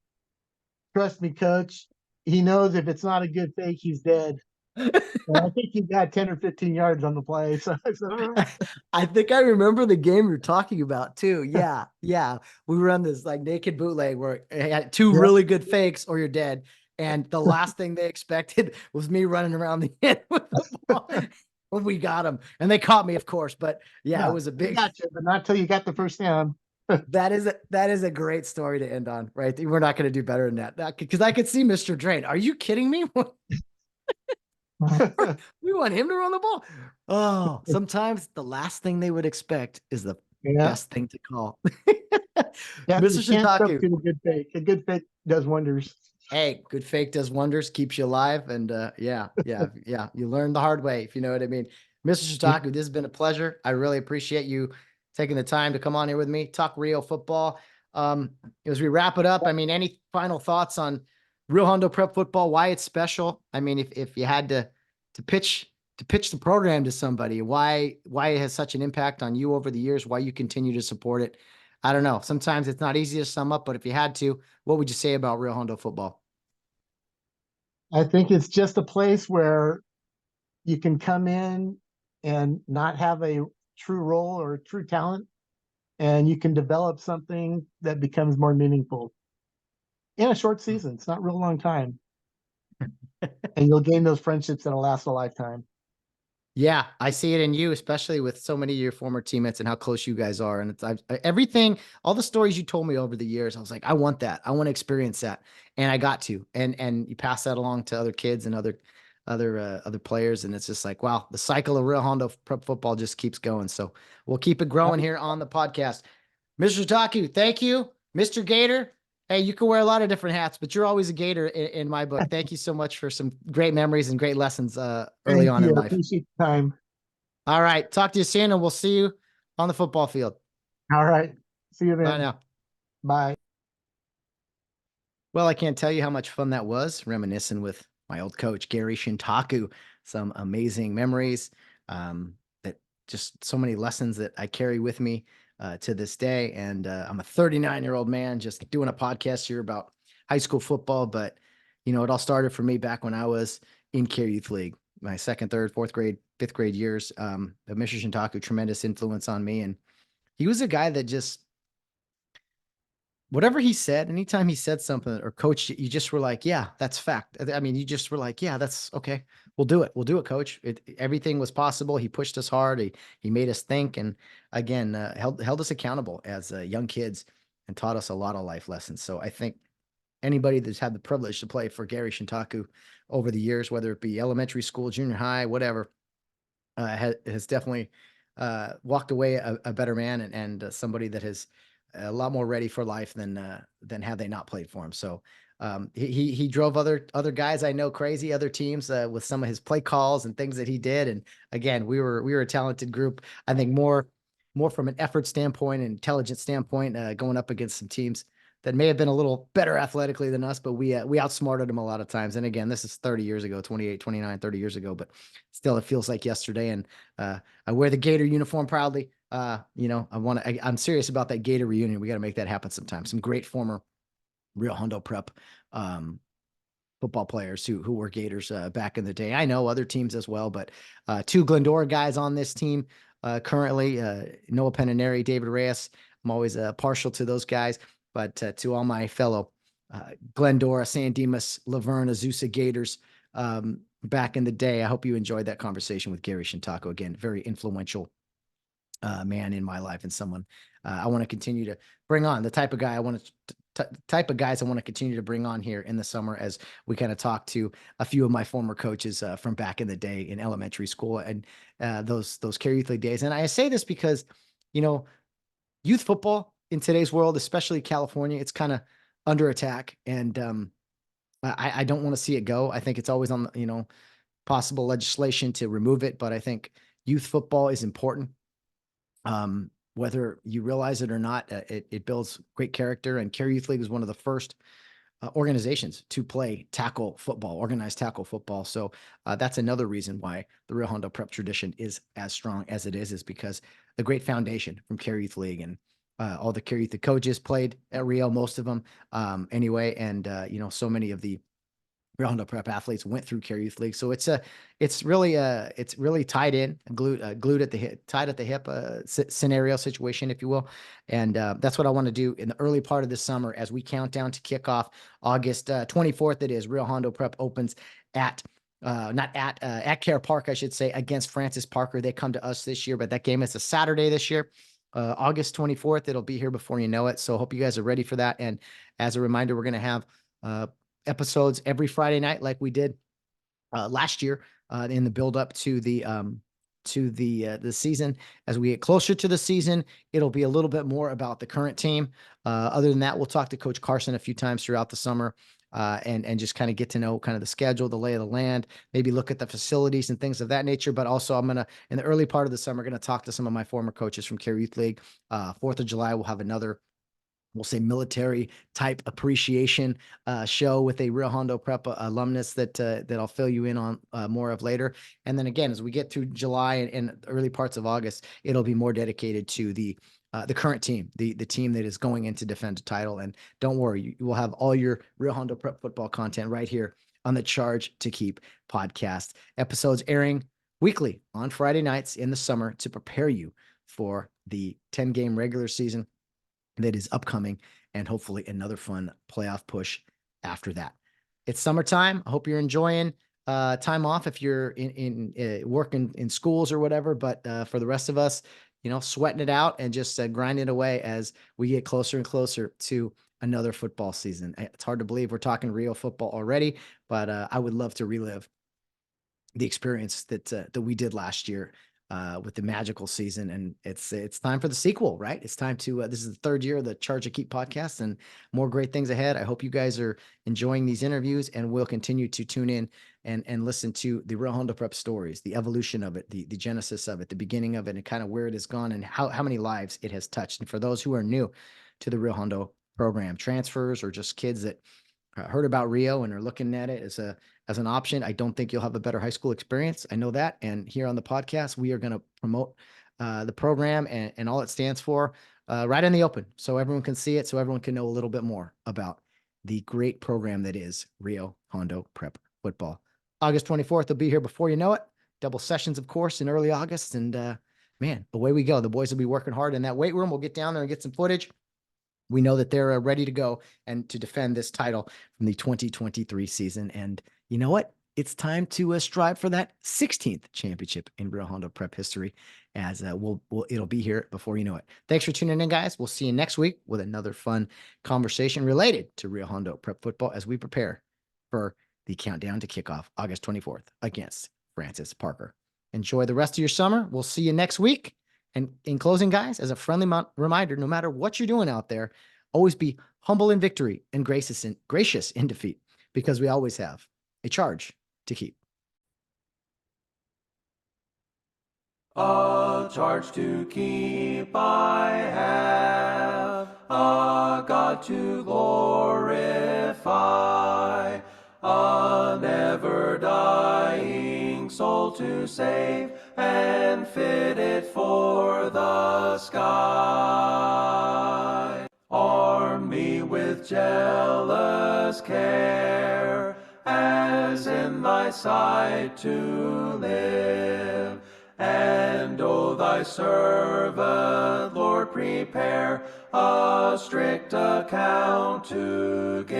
trust me, coach. He knows if it's not a good fake, he's dead. And I think he got 10 or 15 yards on the play. So I said, all right. I think I remember the game you're talking about too. Yeah. Yeah. We run this like naked bootleg where it had 2 really good fakes or you're dead. And the last thing they expected was me running around the end with the ball. Well, we got them, and they caught me, of course. But yeah, it was a big. Got you, but not till you got the first down. That is a great story to end on, right? We're not going to do better than that because I could see Mr. Drain. Are you kidding me? We want him to run the ball. Oh, sometimes the last thing they would expect is the best thing to call. Yeah, Mr. Shintaku. A good fake does wonders. Hey, good fake does wonders, keeps you alive. And yeah. You learn the hard way, if you know what I mean. Mr. Shintaku, this has been a pleasure. I really appreciate you taking the time to come on here with me, talk Rio football. As we wrap it up, I mean, any final thoughts on Rio Hondo Prep football, why it's special? I mean, if you had to pitch the program to somebody, why it has such an impact on you over the years, why you continue to support it. I don't know. Sometimes it's not easy to sum up, but if you had to, what would you say about Rio Hondo football? I think it's just a place where you can come in and not have a true role or true talent, and you can develop something that becomes more meaningful in a short season. It's not a real long time, and you'll gain those friendships that'll last a lifetime. Yeah, I see it in you, especially with so many of your former teammates and how close you guys are. And everything, all the stories you told me over the years, I was like, I want that. I want to experience that, and I got to. And you pass that along to other kids and other players, and it's just like, wow, the cycle of Rio Hondo Prep football just keeps going. So we'll keep it growing here on the podcast. Mr. Taku, thank you, Mr. Gator. Hey, you can wear a lot of different hats, but you're always a Gator in my book. Thank you so much for some great memories and great lessons early Thank on you. in I life. appreciate the time. All right. Talk to you soon, and we'll see you on the football field. All right. See you Bye then. now. Bye. Well, I can't tell you how much fun that was, reminiscing with my old coach, Gary Shintaku. Some amazing memories, that just so many lessons that I carry with me to this day. And I'm a 39-year-old man just doing a podcast here about high school football. But, you know, it all started for me back when I was in Kare Youth League, my second, third, fourth grade, fifth grade years. Mr. Shintaku, tremendous influence on me. And he was a guy that just, whatever he said, anytime he said something or coached, you just were like, yeah, that's fact. I mean, you just were like, yeah, that's okay. We'll do it. We'll do it, coach. Everything was possible. He pushed us hard. He made us think. And again, held us accountable as young kids and taught us a lot of life lessons. So I think anybody that's had the privilege to play for Gary Shintaku over the years, whether it be elementary school, junior high, whatever, has definitely walked away a better man and somebody that has a lot more ready for life than had they not played for him. So he drove other guys I know crazy, other teams with some of his play calls and things that he did. And again, we were a talented group. I think more from an effort standpoint and intelligence standpoint, going up against some teams that may have been a little better athletically than us, but we outsmarted them a lot of times. And again, this is 30 years ago, 28, 29, 30 years ago, but still it feels like yesterday. And I wear the Gator uniform proudly. You know, I'm serious about that Gator reunion. We got to make that happen sometime. Some great former Rio Hondo Prep football players who were Gators back in the day. I know other teams as well, but two Glendora guys on this team currently, Noah Peninari, David Reyes. I'm always partial to those guys, but to all my fellow Glendora, San Dimas, Laverne, Azusa Gators back in the day, I hope you enjoyed that conversation with Gary Shintaku. Again, very influential man in my life and someone I want to continue to bring on, the type of guy I want to type of guys I want to continue to bring on here in the summer as we kind of talk to a few of my former coaches from back in the day in elementary school and those Kare Youth League days. And I say this because, you know, youth football in today's world, especially California, it's kind of under attack. And I don't want to see it go. I think it's always on, you know, possible legislation to remove it. But I think youth football is important. Whether you realize it or not, it builds great character. And Kare Youth League is one of the first organizations to play tackle football, organized tackle football. So that's another reason why the Rio Hondo Prep tradition is as strong as it is because the great foundation from Kare Youth League and all the Kare Youth coaches played at Rio, most of them anyway. And, you know, so many of the Rio Hondo Prep athletes went through Kare Youth League. So it's really tied in, glued at the hip, tied at the hip scenario situation, if you will. And that's what I want to do in the early part of this summer as we count down to kickoff August 24th. It is Rio Hondo Prep opens at Kare Park, I should say, against Francis Parker. They come to us this year, but that game is a Saturday this year. August 24th. It'll be here before you know it. So hope you guys are ready for that. And as a reminder, we're going to have episodes every Friday night, like we did last year in the build up to the season. As we get closer to the season, it'll be a little bit more about the current team. Other than that, we'll talk to Coach Carson a few times throughout the summer. and just kind of get to know kind of the schedule, the lay of the land, maybe look at the facilities and things of that nature. But also, I'm going to, in the early part of the summer, going to talk to some of my former coaches from Kare Youth League. 4th of July, we'll have another, we'll say, military type appreciation show with a Rio Hondo Prep alumnus that I'll fill you in on more of later. And then again, as we get through July and early parts of August, it'll be more dedicated to the current team, the team that is going in to defend a title. And don't worry, you will have all your Rio Hondo Prep football content right here on the Charge to Keep podcast. Episodes airing weekly on Friday nights in the summer to prepare you for the 10-game regular season that is upcoming, and hopefully another fun playoff push after that. It's summertime. I hope you're enjoying time off if you're in working in schools or whatever. But for the rest of us, sweating it out and just grinding away as we get closer and closer to another football season. It's hard to believe we're talking Rio football already, but I would love to relive the experience that we did last year with the magical season. And it's time for the sequel, right? It's time to, this is the 3rd year of the Charge to Keep podcast, and more great things ahead. I hope you guys are enjoying these interviews, and we'll continue to tune in and listen to the Rio Hondo Prep stories, the evolution of it, the genesis of it, the beginning of it, and kind of where it has gone and how many lives it has touched. And for those who are new to the Rio Hondo program, transfers or just kids that heard about Rio and are looking at it as an option, I don't think you'll have a better high school experience. I know that. And here on the podcast, we are going to promote the program and all it stands for right in the open, so everyone can see it, so everyone can know a little bit more about the great program that is Rio Hondo Prep football. August 24th will be here before you know it. Double sessions, of course, in early August. And man, away we go. The boys will be working hard in that weight room. We'll get down there and get some footage. We know that they're ready to go and to defend this title from the 2023 season. And you know what? It's time to strive for that 16th championship in Rio Hondo Prep history, as it'll be here before you know it. Thanks for tuning in, guys. We'll see you next week with another fun conversation related to Rio Hondo Prep football as we prepare for the countdown to kickoff August 24th against Francis Parker. Enjoy the rest of your summer. We'll see you next week. And in closing, guys, as a friendly reminder, no matter what you're doing out there, always be humble in victory and gracious in defeat, because we always have a charge to keep. A charge to keep I have, a God to glorify, a never-dying soul to save, and fit it for the sky. Arm me with jealous care, as in thy sight to live, and O thy servant, Lord, prepare a strict account to give.